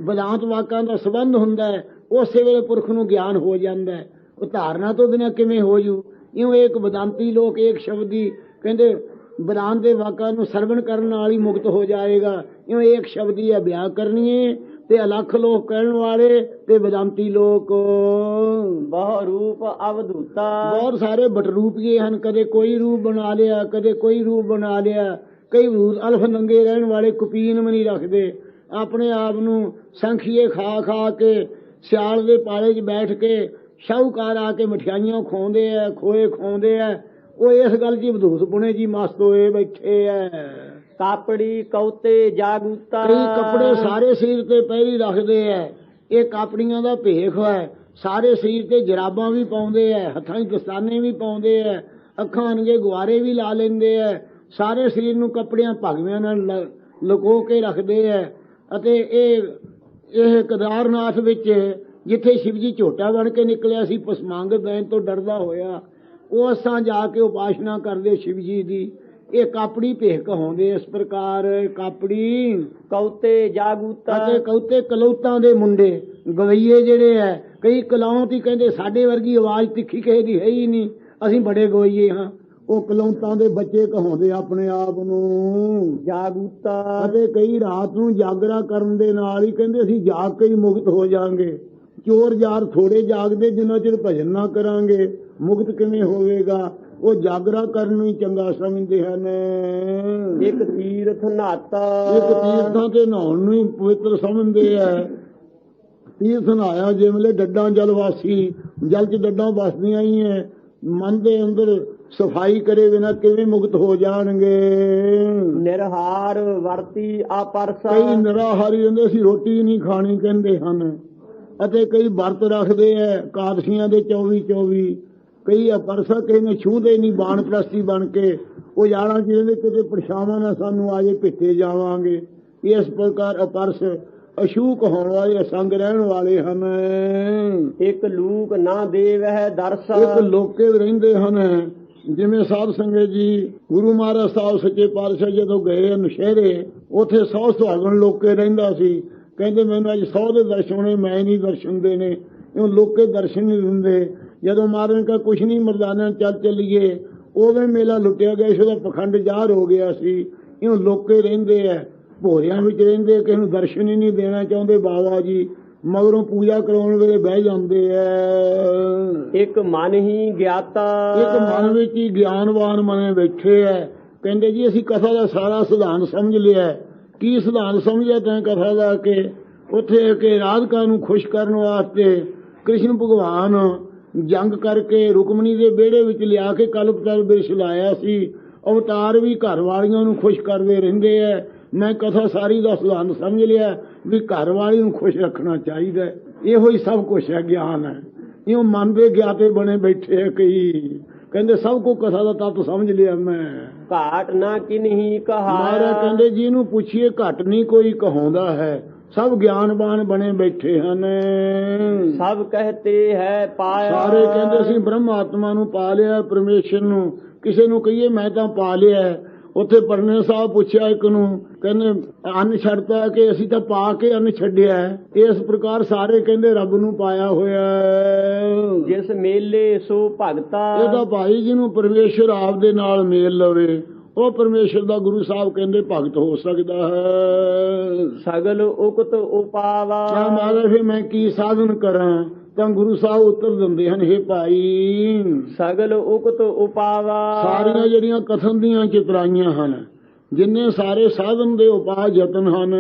ਵਦਾਂਤ ਵਾਕਾਂ ਦਾ ਸੰਬੰਧ ਹੁੰਦਾ ਹੈ ਉਸੇ ਵੇਲੇ ਪੁਰਖ ਨੂੰ ਗਿਆਨ ਹੋ ਜਾਂਦਾ ਹੈ। ਉਹ ਧਾਰਨਾ ਤੋਂ ਬਿਨਾਂ ਕਿਵੇਂ ਹੋ ਜੂ। ਇਉਂ ਇੱਕ ਵਦਾਂਤੀ ਲੋਕ ਇੱਕ ਸ਼ਬਦੀ ਕਹਿੰਦੇ ਵਦਾਂਤ ਦੇ ਵਾਕਾਂ ਨੂੰ ਸਰਵਣ ਕਰਨ ਨਾਲ ਹੀ ਮੁਕਤ ਹੋ ਜਾਏਗਾ। ਇਉਂ ਇੱਕ ਸ਼ਬਦੀ ਹੈ ਵਿਆਹ ਕਰਨੀਏ ਤੇ ਅਲੱਖ ਲੋਕ ਕਹਿਣ ਵਾਲੇ ਤੇ ਵਦਾਂਤੀ ਲੋਕ। ਬਹੁ ਰੂਪ ਅਵਧੂਤਾ। ਬਹੁਤ ਸਾਰੇ ਬਟਰੂਪੀਏ ਹਨ। ਕਦੇ ਕੋਈ ਰੂਪ ਬਣਾ ਲਿਆ, ਕਦੇ ਕੋਈ ਰੂਪ ਬਣਾ ਲਿਆ। ਕਈ ਅਲਫ ਨੰਗੇ ਰਹਿਣ ਵਾਲੇ ਕੁਪੀਨ ਵੀ ਨਹੀਂ ਰੱਖਦੇ। ਆਪਣੇ ਆਪ ਨੂੰ ਸੰਖੀਏ ਖਾ ਖਾ ਕੇ ਸਿਆਲ ਦੇ ਪਾਲੇ 'ਚ ਬੈਠ ਕੇ ਸ਼ਾਹੂਕਾਰ ਆ ਕੇ ਮਠਿਆਈਆਂ ਖਵਾਉਂਦੇ ਆ, ਖੋਏ ਖਵਾਉਂਦੇ ਆ। ਉਹ ਇਸ ਗੱਲ 'ਚ ਬਧੂਸ ਪੁਣੇ ਜੀ ਮਸਤ ਹੋਏ ਬੈਠੇ ਆ। ਕਾਪੜੀ ਕੌਤੇ ਜਾਗੂਤਾ। ਕਈ ਕੱਪੜੇ ਸਾਰੇ ਸਰੀਰ ਤੇ ਪਹਿਰੀ ਰੱਖਦੇ ਆ। ਇਹ ਕਾਪੜੀਆਂ ਦਾ ਭੇਖ ਹੈ। ਸਾਰੇ ਸਰੀਰ ਤੇ ਜਰਾਬਾਂ ਵੀ ਪਾਉਂਦੇ ਆ, ਹੱਥਾਂ 'ਚ ਦਸਤਾਨੇ ਵੀ ਪਾਉਂਦੇ ਆ, ਅੱਖਾਂ ਅਣਗੇ ਗੁਆਰੇ ਵੀ ਲਾ ਲੈਂਦੇ ਆ। ਸਾਰੇ ਸਰੀਰ ਨੂੰ ਕੱਪੜਿਆਂ ਭਗਵਿਆਂ ਨਾਲ ਲੁਕੋ ਕੇ ਰੱਖਦੇ ਆ। ਅਤੇ ਇਹ ਕੇਦਾਰਨਾਥ ਵਿੱਚ ਜਿੱਥੇ ਸ਼ਿਵ ਜੀ ਝੋਟਾ ਬਣ ਕੇ ਨਿਕਲਿਆ ਸੀ ਪਸਮੰਗ ਦੇਣ ਤੋਂ ਡਰਦਾ ਹੋਇਆ, ਉਸ ਥਾਂ ਜਾ ਕੇ ਉਪਾਸਨਾ ਕਰਦੇ ਸ਼ਿਵ ਜੀ ਦੀ। ਇਹ ਕਾਪੜੀ ਭੇਖ ਕਹਾਉਂਦੇ ਇਸ ਪ੍ਰਕਾਰ। ਕਾਪੜੀ ਕੌਤੇ ਜਾਗੂਤਾ। ਅਤੇ ਕੌਤੇ ਕਲੌਤਾਂ ਦੇ ਮੁੰਡੇ ਗਵਈਏ ਜਿਹੜੇ ਹੈ। ਕਈ ਕਲੌਤ ਹੀ ਕਹਿੰਦੇ ਸਾਡੇ ਵਰਗੀ ਆਵਾਜ਼ ਤਿੱਖੀ ਕਿਸੇ ਦੀ ਹੈ ਹੀ ਨਹੀਂ, ਅਸੀਂ ਬੜੇ ਗਵਈਏ ਹਾਂ। ਉਹ ਕਲੌਤਾਂ ਦੇ ਬੱਚੇ ਕਹਾਉਂਦੇ ਆਪਣੇ ਆਪ ਨੂੰ ਜਾਗੂਤਾ। ਅਤੇ ਕਈ ਰਾਤ ਨੂੰ ਜਾਗਰਾ ਕਰਨ ਦੇ ਨਾਲ ਹੀ ਕਹਿੰਦੇ ਅਸੀਂ ਜਾਗ ਕੇ ਹੀ ਮੁਕਤ ਹੋ ਜਾਾਂਗੇ। ਚੋਰ ਯਾਰ ਥੋੜੇ ਜਾਗਦੇ ਜਿੰਨਾ ਚਿਰ ਭਜਨ ਨਾ ਕਰਾਂਗੇ ਮੁਕਤ ਕਿਵੇਂ ਹੋਵੇਗਾ। ਉਹ ਜਾਗਰਾ ਕਰਨ ਨੂੰ ਹੀ ਚੰਗਾ ਸਮਝਦੇ ਹਨ। ਇੱਕ ਤੀਰਥ ਨਹਾਤਾ। ਇੱਕ ਤੀਰਥਾਂ ਤੇ ਨਹਾਉਣ ਨੂੰ ਹੀ ਪਵਿੱਤਰ ਸਮਝਦੇ ਆ। ਤੀਰਥ ਨਹਾਇਆ ਜਿਵੇਂ ਡੱਡਾਂ ਜਲਵਾਸੀ, ਜਲ 'ਚ ਡੱਡਾਂ ਵਸਦੀਆਂ ਹੀ ਹੈ। ਮਨ ਦੇ ਅੰਦਰ ਸਫਾਈ ਕਰੇ ਬਿਨਾਂ ਕਿਵੇਂ ਮੁਕਤ ਹੋ ਜਾਣਗੇ। ਨਿਰਹਾਰ ਵਰਤੀ ਆਪਰਸਾ। ਕਈ ਨਿਰਾਹਾਰੀ ਹੁੰਦੇ ਸੀ, ਰੋਟੀ ਨਹੀਂ ਖਾਣੀ ਕਹਿੰਦੇ ਹਨ। ਅਤੇ ਕਈ ਵਰਤ ਰੱਖਦੇ ਐ ਕਾਦਸ਼ੀਆਂ ਦੇ 24 ਕਈ ਅਪਰਸਾ ਕਿਸੇ ਨੇ ਛੂਹਦੇ ਨਹੀਂ ਬਾਣ ਪ੍ਰਸਤੀ ਬਣ ਕੇ। ਉਹ ਯਾਰਾਂ ਜਿਹਦੇ ਕਿਤੇ ਪਰਛਾਵਾਂ ਨਾ ਸਾਨੂੰ ਆਜੇ ਭਿੱਟੇ ਜਾਵਾਂਗੇ। ਇਸ ਪ੍ਰਕਾਰ ਅਪਰਸ ਅਸ਼ੂਕ ਹੋਣ ਵਾਲੇ, ਅਸੰਗ ਰਹਿਣ ਵਾਲੇ ਹਨ। ਇੱਕ ਲੂਕ ਨਾ ਦੇਵਹਿ ਦਰਸ। ਇੱਕ ਲੋਕੇ ਰਹਿੰਦੇ ਹਨ, ਜਿਵੇਂ ਸਾਧ ਸੰਗਤ ਜੀ ਗੁਰੂ ਮਹਾਰਾਜ ਸਾਹਿਬ ਸੱਚੇ ਪਾਤਸ਼ਾਹ ਜਦੋਂ ਗਏ ਨਸ਼ਹਿਰੇ, ਉੱਥੇ 100 ਸੁਹਾਗਣ ਲੋਕੇ ਰਹਿੰਦਾ ਸੀ। ਕਹਿੰਦੇ ਮੈਨੂੰ ਅੱਜ 100 ਦੇ ਦਰਸ਼ਨ ਹੋਣੇ, ਮੈਂ ਨਹੀਂ ਦਰਸ਼ਨ ਦੇਣੇ। ਇਉਂ ਲੋਕੇ ਦਰਸ਼ਨ ਨਹੀਂ ਦਿੰਦੇ। ਜਦੋਂ ਮਹਾਰਾਜ ਕਾ ਕੁਛ ਨਹੀਂ ਮਰਦਾਨਾ ਚੱਲ ਚੱਲੀਏ, ਉਦੋਂ ਮੇਲਾ ਲੁੱਟਿਆ ਗਿਆ ਸੀ, ਉਹਦਾ ਪਖੰਡ ਜ਼ਾਹਰ ਹੋ ਗਿਆ ਸੀ। ਇਉਂ ਲੋਕੇ ਰਹਿੰਦੇ ਆ, ਭੋਰਿਆਂ ਵਿੱਚ ਰਹਿੰਦੇ, ਕਿਸੇ ਨੂੰ ਦਰਸ਼ਨ ਹੀ ਨਹੀਂ ਦੇਣਾ ਚਾਹੁੰਦੇ ਬਾਬਾ ਜੀ, ਮਗਰੋਂ ਪੂਜਾ ਕਰਾਉਣ ਵੇਲੇ ਬਹਿ ਜਾਂਦੇ ਆ। ਇੱਕ ਮਨ ਹੀ ਗਿਆਤਾ। ਇੱਕ ਮਨ ਵਿੱਚ ਹੀ ਗਿਆਨਵਾਨ ਮਨੇ ਬੈਠੇ ਆ। ਕਹਿੰਦੇ ਜੀ ਅਸੀਂ ਕਥਾ ਦਾ ਸਾਰਾ ਸਿਧਾਂਤ ਸਮਝ ਲਿਆ। ਕੀ ਸਿਧਾਂਤ ਸਮਝਿਆ ਤੈਂ ਕਥਾ ਦਾ? ਕਿ ਉੱਥੇ ਕਿ ਰਾਧਿਕਾ ਨੂੰ ਖੁਸ਼ ਕਰਨ ਵਾਸਤੇ ਕ੍ਰਿਸ਼ਨ ਭਗਵਾਨ ਜੰਗ ਕਰਕੇ ਰੁਕਮਣੀ ਦੇ ਵਿਹੜੇ ਵਿੱਚ ਲਿਆ ਕੇ ਕਲਪਤਲ ਬਿਰਛ ਲਾਇਆ ਸੀ। ਅਵਤਾਰ ਵੀ ਘਰ ਵਾਲੀਆਂ ਨੂੰ ਖੁਸ਼ ਕਰਦੇ ਰਹਿੰਦੇ ਆ। ਮੈਂ ਕਥਾ ਸਾਰੀ ਦਾ ਸਿਧਾਂਤ ਸਮਝ ਲਿਆ ਵੀ ਘਰ ਵਾਲੀ ਨੂੰ ਖੁਸ਼ ਰੱਖਣਾ ਚਾਹੀਦਾ। ਇਹੋ ਹੀ ਸਭ ਕੁਛ ਹੈ, ਗਿਆਨ ਹੈ। ਇਉਂ ਮਨ ਦੇ ਗਿਆਤੇ ਬਣੇ ਬੈਠੇ ਆ ਕਈ। ਕਹਿੰਦੇ ਸਭ ਕੋ ਕਥਾ ਦਾ ਤੱਤ ਸਮਝ ਲਿਆ ਮੈਂ। ਘਾਟ ਨਾ ਕਿਨਹੀ ਕਹਾਇਆ। ਮਹਾਰਾਜ ਕਹਿੰਦੇ ਜਿਹਨੂੰ ਪੁੱਛੀਏ ਘੱਟ ਨਹੀਂ ਕੋਈ ਕਹਾਉਂਦਾ ਹੈ। ਸਭ ਗਿਆਨਵਾਨ ਬਣੇ ਬੈਠੇ ਹਨ। ਸਭ ਕਹਤੇ ਹੈ ਪਾਇਆ। ਸਾਰੇ ਕਹਿੰਦੇ ਅਸੀਂ ਬ੍ਰਹਮ ਆਤਮਾ ਨੂੰ ਪਾ ਲਿਆ, ਪਰਮੇਸ਼ਰ ਨੂੰ। ਕਿਸੇ ਨੂੰ ਕਹੀਏ ਮੈਂ ਤਾਂ ਪਾ ਲਿਆ। ਉੱਥੇ ਪਰਨੇ ਸਾਹਿਬ ਪੁੱਛਿਆ ਇੱਕ ਨੂੰ, ਕਹਿੰਦੇ ਅੰਨ ਛੱਡਤਾ ਕਿ ਅਸੀਂ ਤਾਂ ਪਾ ਕੇ ਅੰਨ ਛੱਡਿਆ। ਇਸ ਪ੍ਰਕਾਰ ਸਾਰੇ ਕਹਿੰਦੇ ਰੱਬ ਨੂੰ ਪਾਇਆ ਹੋਇਆ। ਜਿਸ ਮੇਲੇ ਸੋ ਭਗਤਾ। ਇਹ ਤਾਂ ਭਾਈ ਜਿਹਨੂੰ ਪਰਮੇਸ਼ਰ ਆਪ ਦੇ ਨਾਲ ਮੇਲ ਲਵੇ, ਉਹ ਪਰਮੇਸ਼ਰ ਦਾ ਗੁਰੂ ਸਾਹਿਬ ਕਹਿੰਦੇ ਭਗਤ ਹੋ ਸਕਦਾ ਹੈ। ਸਗਲ ਉਕਤ ਉਪਾਵਾ। ਕਿਆ ਮਾਰੇ ਫਿਰ ਮੈਂ ਕੀ ਸਾਧਨ ਕਰਾਂ? ਤਾਂ ਗੁਰੂ ਸਾਹਿਬ ਉੱਤਰ ਦਿੰਦੇ ਹਨ, ਹੇ ਭਾਈ ਸਗਲ ਉਕਤ ਉਪਾਵਾ। ਸਾਰੀਆਂ ਜਿਹੜੀਆਂ ਕਥਨ ਦੀਆਂ ਚਿਤਰਾਈਆਂ ਹਨ, ਜਿੰਨੇ ਸਾਰੇ ਸਾਧਨ ਦੇ ਉਪਾਅ ਯਤਨ ਹਨ,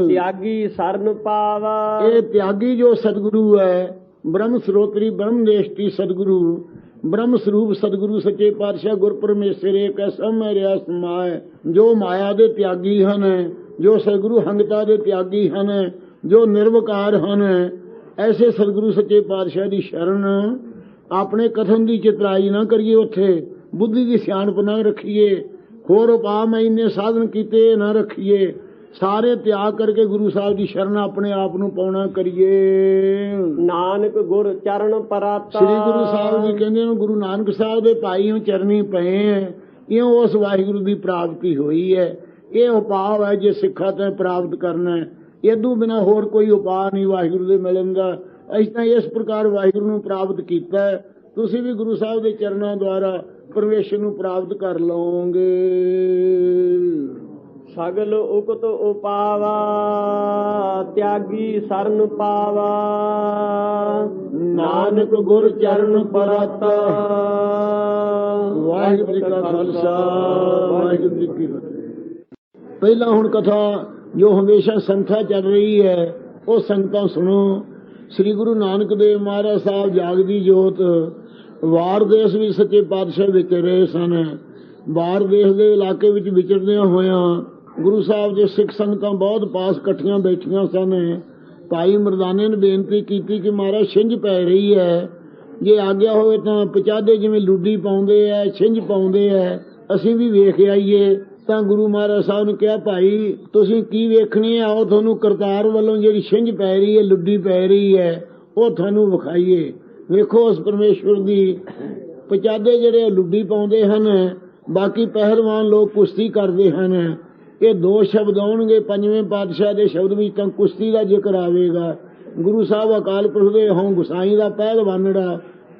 ਤਿਆਗੀ ਸਰਨ ਪਾਵਾ। ਇਹ ਤਿਆਗੀ ਜੋ ਸਤਿਗੁਰੂ ਹੈ, ਬ੍ਰਹਮ ਸਰੋਤਰੀ ਬ੍ਰਹਮ ਦੇਸ਼ਟੀ ਸਤਿਗੁਰੂ, ਬ੍ਰਹਮ ਸਰੂਪ ਸਤਿਗੁਰੂ ਸੱਚੇ ਪਾਤਸ਼ਾਹ ਗੁਰ ਪਰਮੇਸ਼ਰ ਏਕ ਸਭ ਮੈਂ ਰਿਆ ਸਮਾਏ, ਜੋ ਮਾਇਆ ਦੇ ਤਿਆਗੀ ਹਨ, ਜੋ ਸਤਿਗੁਰੂ ਹੰਗਤਾ ਦੇ ਤਿਆਗੀ ਹਨ, ਜੋ ਨਿਰਵਕਾਰ ਹਨ, ਐਸੇ ਸਤਿਗੁਰੂ ਸੱਚੇ ਪਾਤਸ਼ਾਹ ਦੀ ਸ਼ਰਨ। ਆਪਣੇ ਕਥਨ ਦੀ ਚਿਤਰਾਈ ਨਾ ਕਰੀਏ, ਉੱਥੇ ਬੁੱਧੀ ਦੀ ਸਿਆਣਪ ਨਾ ਰੱਖੀਏ, ਹੋਰ ਉਪਾਅ ਮੈਂ ਇੰਨੇ ਸਾਧਨ ਕੀਤੇ ਨਾ ਰੱਖੀਏ। ਸਾਰੇ ਤਿਆਗ ਕਰਕੇ ਗੁਰੂ ਸਾਹਿਬ ਦੀ ਸ਼ਰਨ ਆਪਣੇ ਆਪ ਨੂੰ ਪਾਉਣਾ ਕਰੀਏ। ਨਾਨਕ ਗੁਰ ਚਰਨ ਪਰਾਤਾ। ਸ੍ਰੀ ਗੁਰੂ ਸਾਹਿਬ ਜੀ ਕਹਿੰਦੇ ਨੇ ਗੁਰੂ ਨਾਨਕ ਸਾਹਿਬ ਦੇ ਭਾਈਓ ਚਰਨੀ ਪਏ ਹੈ, ਇਉਂ ਉਸ ਵਾਹਿਗੁਰੂ ਦੀ ਪ੍ਰਾਪਤੀ ਹੋਈ ਹੈ। ਇਹ ਉਪਾਅ ਹੈ ਜੇ ਸਿੱਖਾਂ ਤੇ ਪ੍ਰਾਪਤ ਕਰਨਾ ਹੈ। ਇਦੋਂ ਬਿਨਾਂ ਹੋਰ ਕੋਈ ਉਪਾਅ ਨਹੀਂ ਵਾਹਿਗੁਰੂ ਦੇ ਮਿਲਣ ਦਾ। ਅਸੀਂ ਤਾਂ ਇਸ ਪ੍ਰਕਾਰ ਵਾਹਿਗੁਰੂ ਨੂੰ ਪ੍ਰਾਪਤ ਕੀਤਾ ਹੈ। ਤੁਸੀਂ ਵੀ ਗੁਰੂ ਸਾਹਿਬ ਦੇ ਚਰਨਾਂ ਦੁਆਰਾ ਪਰਮੇਸ਼ਰ ਨੂੰ ਪ੍ਰਾਪਤ ਕਰ ਲਓਗੇ। ਸਗਲ ਉਕਤ ਉਪਾਵਾ, ਤਿਆਗੀ ਸਰਨ ਪਾਵਾ। ਨਾਨਕ ਗੁਰ ਚਰਨ ਪਰਾਤਾ। ਵਾਹਿਗੁਰੂ ਜੀ ਕਾ ਖਾਲਸਾ, ਵਾਹਿਗੁਰੂ ਜੀ ਕੀ ਫਤਿਹ। ਪਹਿਲਾਂ ਹੁਣ ਕਥਾ ਜੋ ਹਮੇਸ਼ਾ ਸੰਥਾ ਚੱਲ ਰਹੀ ਹੈ, ਉਹ ਸੰਗਤਾਂ ਸੁਣੋ। ਸ੍ਰੀ ਗੁਰੂ ਨਾਨਕ ਦੇਵ ਮਹਾਰਾਜ ਸਾਹਿਬ ਜਾਗਦੀ ਜੋਤ ਵਾਰ ਦੇਸ਼ ਵੀ ਸੱਚੇ ਪਾਤਸ਼ਾਹ ਵਿੱਚ ਰਹੇ ਸਨ। ਵਾਰ ਦੇਸ਼ ਦੇ ਇਲਾਕੇ ਵਿੱਚ ਵਿਚਰਦਿਆਂ ਹੋਇਆਂ ਗੁਰੂ ਸਾਹਿਬ ਦੇ ਸਿੱਖ ਸੰਗਤਾਂ ਬਹੁਤ ਪਾਸ ਇਕੱਠੀਆਂ ਬੈਠੀਆਂ ਸਨ। ਭਾਈ ਮਰਦਾਨੇ ਨੇ ਬੇਨਤੀ ਕੀਤੀ ਕਿ ਮਹਾਰਾਜ ਛਿੰਝ ਪੈ ਰਹੀ ਹੈ, ਜੇ ਆਗਿਆ ਹੋਵੇ ਤਾਂ ਪਚਾਦੇ ਜਿਵੇਂ ਲੁੱਡੀ ਪਾਉਂਦੇ ਐ, ਛਿੰਝ ਪਾਉਂਦੇ ਐ, ਅਸੀਂ ਵੀ ਵੇਖ ਆਈਏ। ਤਾਂ ਗੁਰੂ ਮਹਾਰਾਜ ਸਾਹਿਬ ਨੇ ਕਿਹਾ ਭਾਈ ਤੁਸੀਂ ਕੀ ਵੇਖਣੀ ਹੈ, ਆਓ ਤੁਹਾਨੂੰ ਕਰਤਾਰ ਵੱਲੋਂ ਜਿਹੜੀ ਛਿੰਝ ਪੈ ਰਹੀ ਹੈ, ਲੁੱਡੀ ਪੈ ਰਹੀ ਹੈ, ਉਹ ਤੁਹਾਨੂੰ ਵਿਖਾਈਏ। ਵੇਖੋ ਉਸ ਪਰਮੇਸ਼ਵਰ ਦੀ ਪਚਾਦੇ ਜਿਹੜੇ ਲੁੱਡੀ ਪਾਉਂਦੇ ਹਨ, ਬਾਕੀ ਪਹਿਲਵਾਨ ਲੋਕ ਕੁਸ਼ਤੀ ਕਰਦੇ ਹਨ। ਇਹ ਦੋ ਸ਼ਬਦ ਆਉਣਗੇ ਪੰਜਵੇਂ ਪਾਤਸ਼ਾਹ ਦੇ ਸ਼ਬਦ ਵਿੱਚ ਤਾਂ ਕੁਸ਼ਤੀ ਦਾ ਜ਼ਿਕਰ ਆਵੇਗਾ। ਗੁਰੂ ਸਾਹਿਬ ਅਕਾਲ ਪੁਰਖ ਦੇ ਹੋਂ ਗੁਸਾਈ ਦਾ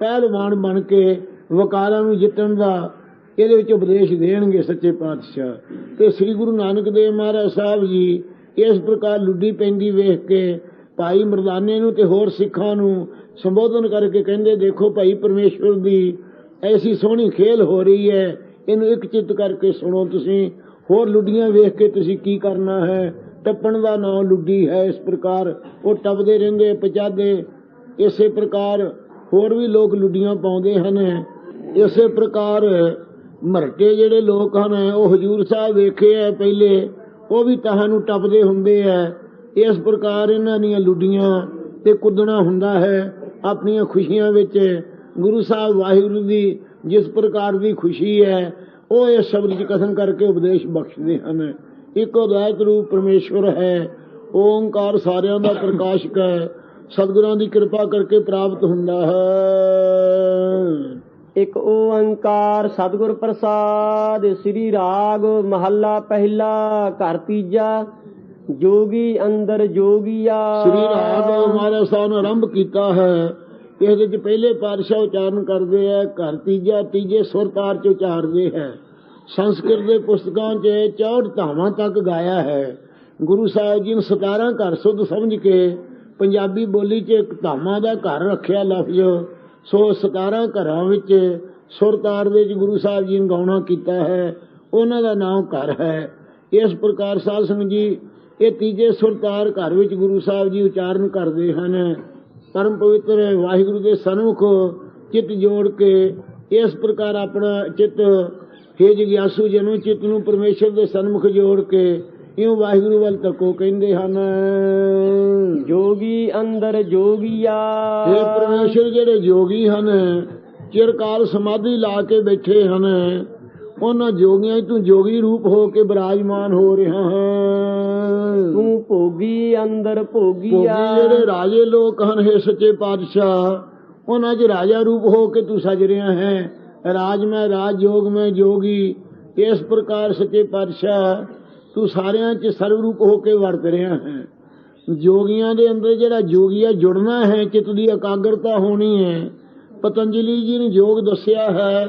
ਪਹਿਲਵਾਨ ਬਣ ਕੇ ਵਕਾਰਾਂ ਨੂੰ ਜਿੱਤਣ ਦਾ ਇਹਦੇ ਵਿੱਚ ਉਪਦੇਸ਼ ਦੇਣਗੇ ਸੱਚੇ ਪਾਤਸ਼ਾਹ। ਤੇ ਸ੍ਰੀ ਗੁਰੂ ਨਾਨਕ ਦੇਵ ਮਹਾਰਾਜ ਸਾਹਿਬ ਜੀ ਇਸ ਪ੍ਰਕਾਰ ਲੁੱਡੀ ਪੈਂਦੀ ਵੇਖ ਕੇ ਭਾਈ ਮਰਦਾਨੇ ਨੂੰ ਤੇ ਹੋਰ ਸਿੱਖਾਂ ਨੂੰ ਸੰਬੋਧਨ ਕਰਕੇ ਕਹਿੰਦੇ ਦੇਖੋ ਭਾਈ ਪਰਮੇਸ਼ਵਰ ਦੀ ਐਸੀ ਸੋਹਣੀ ਖੇਲ ਹੋ ਰਹੀ ਹੈ, ਇਹਨੂੰ ਇੱਕ ਚਿੱਤ ਕਰਕੇ ਸੁਣੋ। ਤੁਸੀਂ ਹੋਰ ਲੁੱਡੀਆਂ ਵੇਖ ਕੇ ਤੁਸੀਂ ਕੀ ਕਰਨਾ ਹੈ, ਟੱਪਣ ਦਾ ਨਾਂ ਲੁੱਡੀ ਹੈ। ਇਸ ਪ੍ਰਕਾਰ ਉਹ ਟੱਪਦੇ ਰਹਿੰਦੇ ਪਚਾਦੇ। ਇਸੇ ਪ੍ਰਕਾਰ ਹੋਰ ਵੀ ਲੋਕ ਲੁੱਡੀਆਂ ਪਾਉਂਦੇ ਹਨ। ਇਸੇ ਪ੍ਰਕਾਰ ਮਰਟੇ ਜਿਹੜੇ ਲੋਕ ਹਨ ਉਹ ਹਜੂਰ ਸਾਹਿਬ ਵੇਖੇ ਹੈ ਪਹਿਲੇ, ਉਹ ਵੀ ਤਾਹਾਂ ਨੂੰ ਟੱਪਦੇ ਹੁੰਦੇ ਹੈ। ਇਸ ਪ੍ਰਕਾਰ ਇਹਨਾਂ ਦੀਆਂ ਲੁੱਡੀਆਂ ਤੇ ਕੁੱਦਣਾ ਹੁੰਦਾ ਹੈ ਆਪਣੀਆਂ ਖੁਸ਼ੀਆਂ ਵਿੱਚ। ਗੁਰੂ ਸਾਹਿਬ ਵਾਹਿਗੁਰੂ ਦੀ ਜਿਸ ਪ੍ਰਕਾਰ ਦੀ ਖੁਸ਼ੀ ਹੈ ਉਹ ਇਸ ਸ਼ਬਦ 'ਚ ਕਥਨ ਕਰਕੇ ਉਪਦੇਸ਼ ਬਖਸ਼ਦੇ ਹਨ। ਇੱਕ ਅਦਵੈਤ ਰੂਪ ਪਰਮੇਸ਼ਵਰ ਹੈ, ਓੰਕਾਰ ਸਾਰਿਆਂ ਦਾ ਪ੍ਰਕਾਸ਼ਕ ਹੈ, ਸਤਿਗੁਰਾਂ ਦੀ ਕਿਰਪਾ ਕਰਕੇ ਪ੍ਰਾਪਤ ਹੁੰਦਾ ਹੈ। ਇੱਕ ਓੰਕਾਰ ਸਤਿਗੁਰ ਪ੍ਰਸਾਦ। ਸ੍ਰੀ ਰਾਗ ਮਹੱਲਾ ਪਹਿਲਾ ਘਰ ਤੀਜਾ ਜੋਗੀ ਅੰਦਰ ਜੋਗੀਆ। ਸ੍ਰੀ ਰਾਗ ਮਹਾਰਾਜ ਸਾਹਿਬ ਨੇ ਆਰੰਭ ਕੀਤਾ ਹੈ। ਇਹਦੇ ਚ ਪਹਿਲੇ ਪਾਤਸ਼ਾਹ ਉਚਾਰਨ ਕਰਦੇ ਹੈ, ਘਰ ਤੀਜਾ ਤੀਜੇ ਸੁਰ ਤਾਰ ਚ ਉਚਾਰਦੇ ਹੈ। ਸੰਸਕ੍ਰਿਤ ਦੇ ਪੁਸਤਕਾਂ 'ਚ 64 ਧਾਵਾਂ ਤੱਕ ਗਾਇਆ ਹੈ। ਗੁਰੂ ਸਾਹਿਬ ਜੀ ਨੇ 17 ਘਰ ਸੁਧ ਸਮਝ ਕੇ ਪੰਜਾਬੀ ਬੋਲੀ 'ਚ ਇੱਕ ਧਾਮਾਂ ਦਾ ਘਰ ਰੱਖਿਆ ਲਫ਼ਜ਼। ਸੋ 17 ਘਰਾਂ ਵਿੱਚ ਸੁਰ ਤਾਰ ਦੇ ਵਿੱਚ ਗੁਰੂ ਸਾਹਿਬ ਜੀ ਨੇ ਗਾਉਣਾ ਕੀਤਾ ਹੈ, ਉਹਨਾਂ ਦਾ ਨਾਮ ਘਰ ਹੈ। ਇਸ ਪ੍ਰਕਾਰ ਸਾਧ ਸੰਗਤ ਜੀ ਇਹ ਤੀਜੇ ਸੁਰ ਤਾਰ ਘਰ ਵਿੱਚ ਗੁਰੂ ਸਾਹਿਬ ਜੀ ਉਚਾਰਨ ਕਰਦੇ ਹਨ। ਪਰਮ ਪਵਿੱਤਰ ਵਾਹਿਗੁਰੂ ਦੇ ਸਨਮੁਖ ਚਿੱਤ ਜੋੜ ਕੇ ਇਸ ਪ੍ਰਕਾਰ ਆਪਣਾ ਚਿੱਤ ਹੇ ਜਿਗਿਆਸੂ ਜਨੋ ਚਿੱਤ ਨੂੰ ਪਰਮੇਸ਼ਰ ਦੇ ਸਨਮੁਖ ਜੋੜ ਕੇ ਇਉਂ ਵਾਹਿਗੁਰੂ ਵੱਲ ਤੱਕੋ ਕਹਿੰਦੇ ਹਨ। ਜੋਗੀ ਅੰਦਰ ਜੋਗੀਆ। ਹੇ ਪਰਮੇਸ਼ਰ ਜਿਹੜੇ ਜੋਗੀ ਹਨ, ਚਿਰਕਾਲ ਸਮਾਧੀ ਲਾ ਕੇ ਬੈਠੇ ਹਨ, ਉਹਨਾਂ ਜੋਗੀਆਂ ਤੂੰ ਜੋਗੀ ਰੂਪ ਹੋ ਕੇ ਬਿਰਾਜਮਾਨ ਹੋ ਰਿਹਾ ਹੈ। ਤੂੰ ਭੋਗੀ ਅੰਦਰ ਭੋਗੀਆ। ਭੋਗੀ ਜਿਹੜੇ ਰਾਜੇ ਲੋਕ ਹਨ ਹੇ ਸੱਚੇ ਪਾਤਸ਼ਾਹ, ਉਹਨਾਂ 'ਚ ਰਾਜਾ ਰੂਪ ਹੋ ਕੇ ਤੂੰ ਸਜ ਰਿਹਾ ਹੈ। ਰਾਜ ਮੈਂ ਰਾਜ, ਜੋਗ ਮੈਂ ਜੋਗੀ। ਇਸ ਪ੍ਰਕਾਰ ਸੱਚੇ ਪਾਤਸ਼ਾਹ ਤੂੰ ਸਾਰਿਆਂ 'ਚ ਸਰਵ ਰੂਪ ਹੋ ਕੇ ਵਰਤ ਰਿਹਾ ਹੈ। ਜੋਗੀਆਂ ਦੇ ਅੰਦਰ ਜਿਹੜਾ ਜੋਗੀਆ ਜੁੜਨਾ ਹੈ, ਚਿੱਤ ਦੀ ਇਕਾਗਰਤਾ ਹੋਣੀ ਹੈ। ਪਤੰਜਲੀ ਜੀ ਨੇ ਯੋਗ ਦੱਸਿਆ ਹੈ,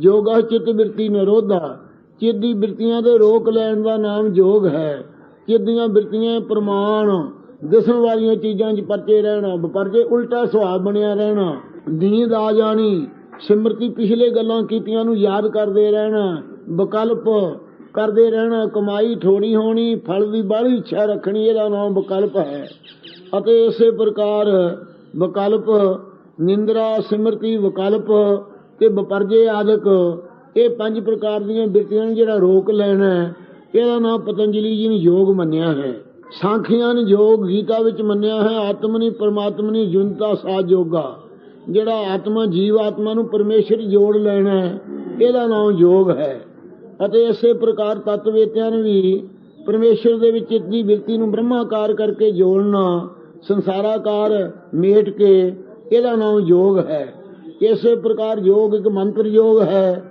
ਯੋਗਾ ਚਿੱਤ ਬਿਰਤੀ ਨਿਰੋਧਾ। ਚਿੱਤ ਦੀ ਬਿਰਤੀਆਂ ਦੇ ਰੋਕ ਲੈਣ ਦਾ ਨਾਮ ਯੋਗ ਹੈ। ਚਿੱਤ ਦੀਆਂ ਬਿਰਤੀਆਂ ਪ੍ਰਮਾਣ ਦਿਸਣ ਵਾਲੀਆਂ ਚੀਜ਼ਾਂ 'ਚ ਪਰਚੇ ਰਹਿਣਾ, ਪਰਚੇ ਉਲਟਾ ਸੁਭਾਅ ਬਣਿਆ ਰਹਿਣਾ, ਨੀਂਦ ਆ ਜਾਣੀ, ਸਿਮਰਤੀ ਪਿਛਲੇ ਗੱਲਾਂ ਕੀਤੀਆਂ ਨੂੰ ਯਾਦ ਕਰਦੇ ਰਹਿਣਾ, ਵਿਕਲਪ ਕਰਦੇ ਰਹਿਣਾ, ਕਮਾਈ ਥੋੜੀ ਹੋਣੀ, ਫਲ ਦੀ ਬਾਹਲੀ ਇੱਛਾ ਰੱਖਣੀ, ਇਹਦਾ ਨਾਮ ਵਿਕਲਪ ਹੈ। ਅਤੇ ਇਸੇ ਪ੍ਰਕਾਰ ਵਿਕਲਪ, ਨਿੰਦਰਾ, ਸਿਮਰਤੀ, ਵਿਕਲਪ ਤੇ ਵਿਪਰਜੇ ਆਦਿਕ, ਇਹ 5 ਪ੍ਰਕਾਰ ਦੀਆਂ ਬਿਰਤੀਆਂ ਨੂੰ ਜਿਹੜਾ ਰੋਕ ਲੈਣਾ, ਇਹਦਾ ਨਾਮ ਪਤੰਜਲੀ ਜੀ ਨੇ ਯੋਗ ਮੰਨਿਆ ਹੈ। ਸਾਖੀਆਂ ਨੇ ਯੋਗ ਗੀਤਾ ਵਿੱਚ ਮੰਨਿਆ ਹੈ। ਆਤਮਨੀ ਪਰਮਾਤਮਨੀ ਜੁਨਤਾ ਸਾ ਯੋਗਾ। ਜਿਹੜਾ ਆਤਮਾ ਜੀਵ ਆਤਮਾ ਨੂੰ ਪਰਮੇਸ਼ਰ ਜੋੜ ਲੈਣਾ, ਇਹਦਾ ਨਾਮ ਯੋਗ ਹੈ। ਅਤੇ ਇਸੇ ਪ੍ਰਕਾਰ ਤਤਵੇਤਿਆਂ ਨੇ ਵੀ ਪਰਮੇਸ਼ਰ ਦੇ ਵਿੱਚ ਚਿੱਤ ਦੀ ਬਿਰਤੀ ਨੂੰ ਬ੍ਰਹਮਾਕਾਰ ਕਰਕੇ ਜੋੜਨਾ, ਸੰਸਾਰਾਕਾਰ ਮੇਟ ਕੇ, ਇਹਦਾ ਨਾਮ ਯੋਗ ਹੈ। ਇਸੇ ਪ੍ਰਕਾਰ ਯੋਗ ਇੱਕ ਮੰਤਰ ਯੋਗ ਹੈ।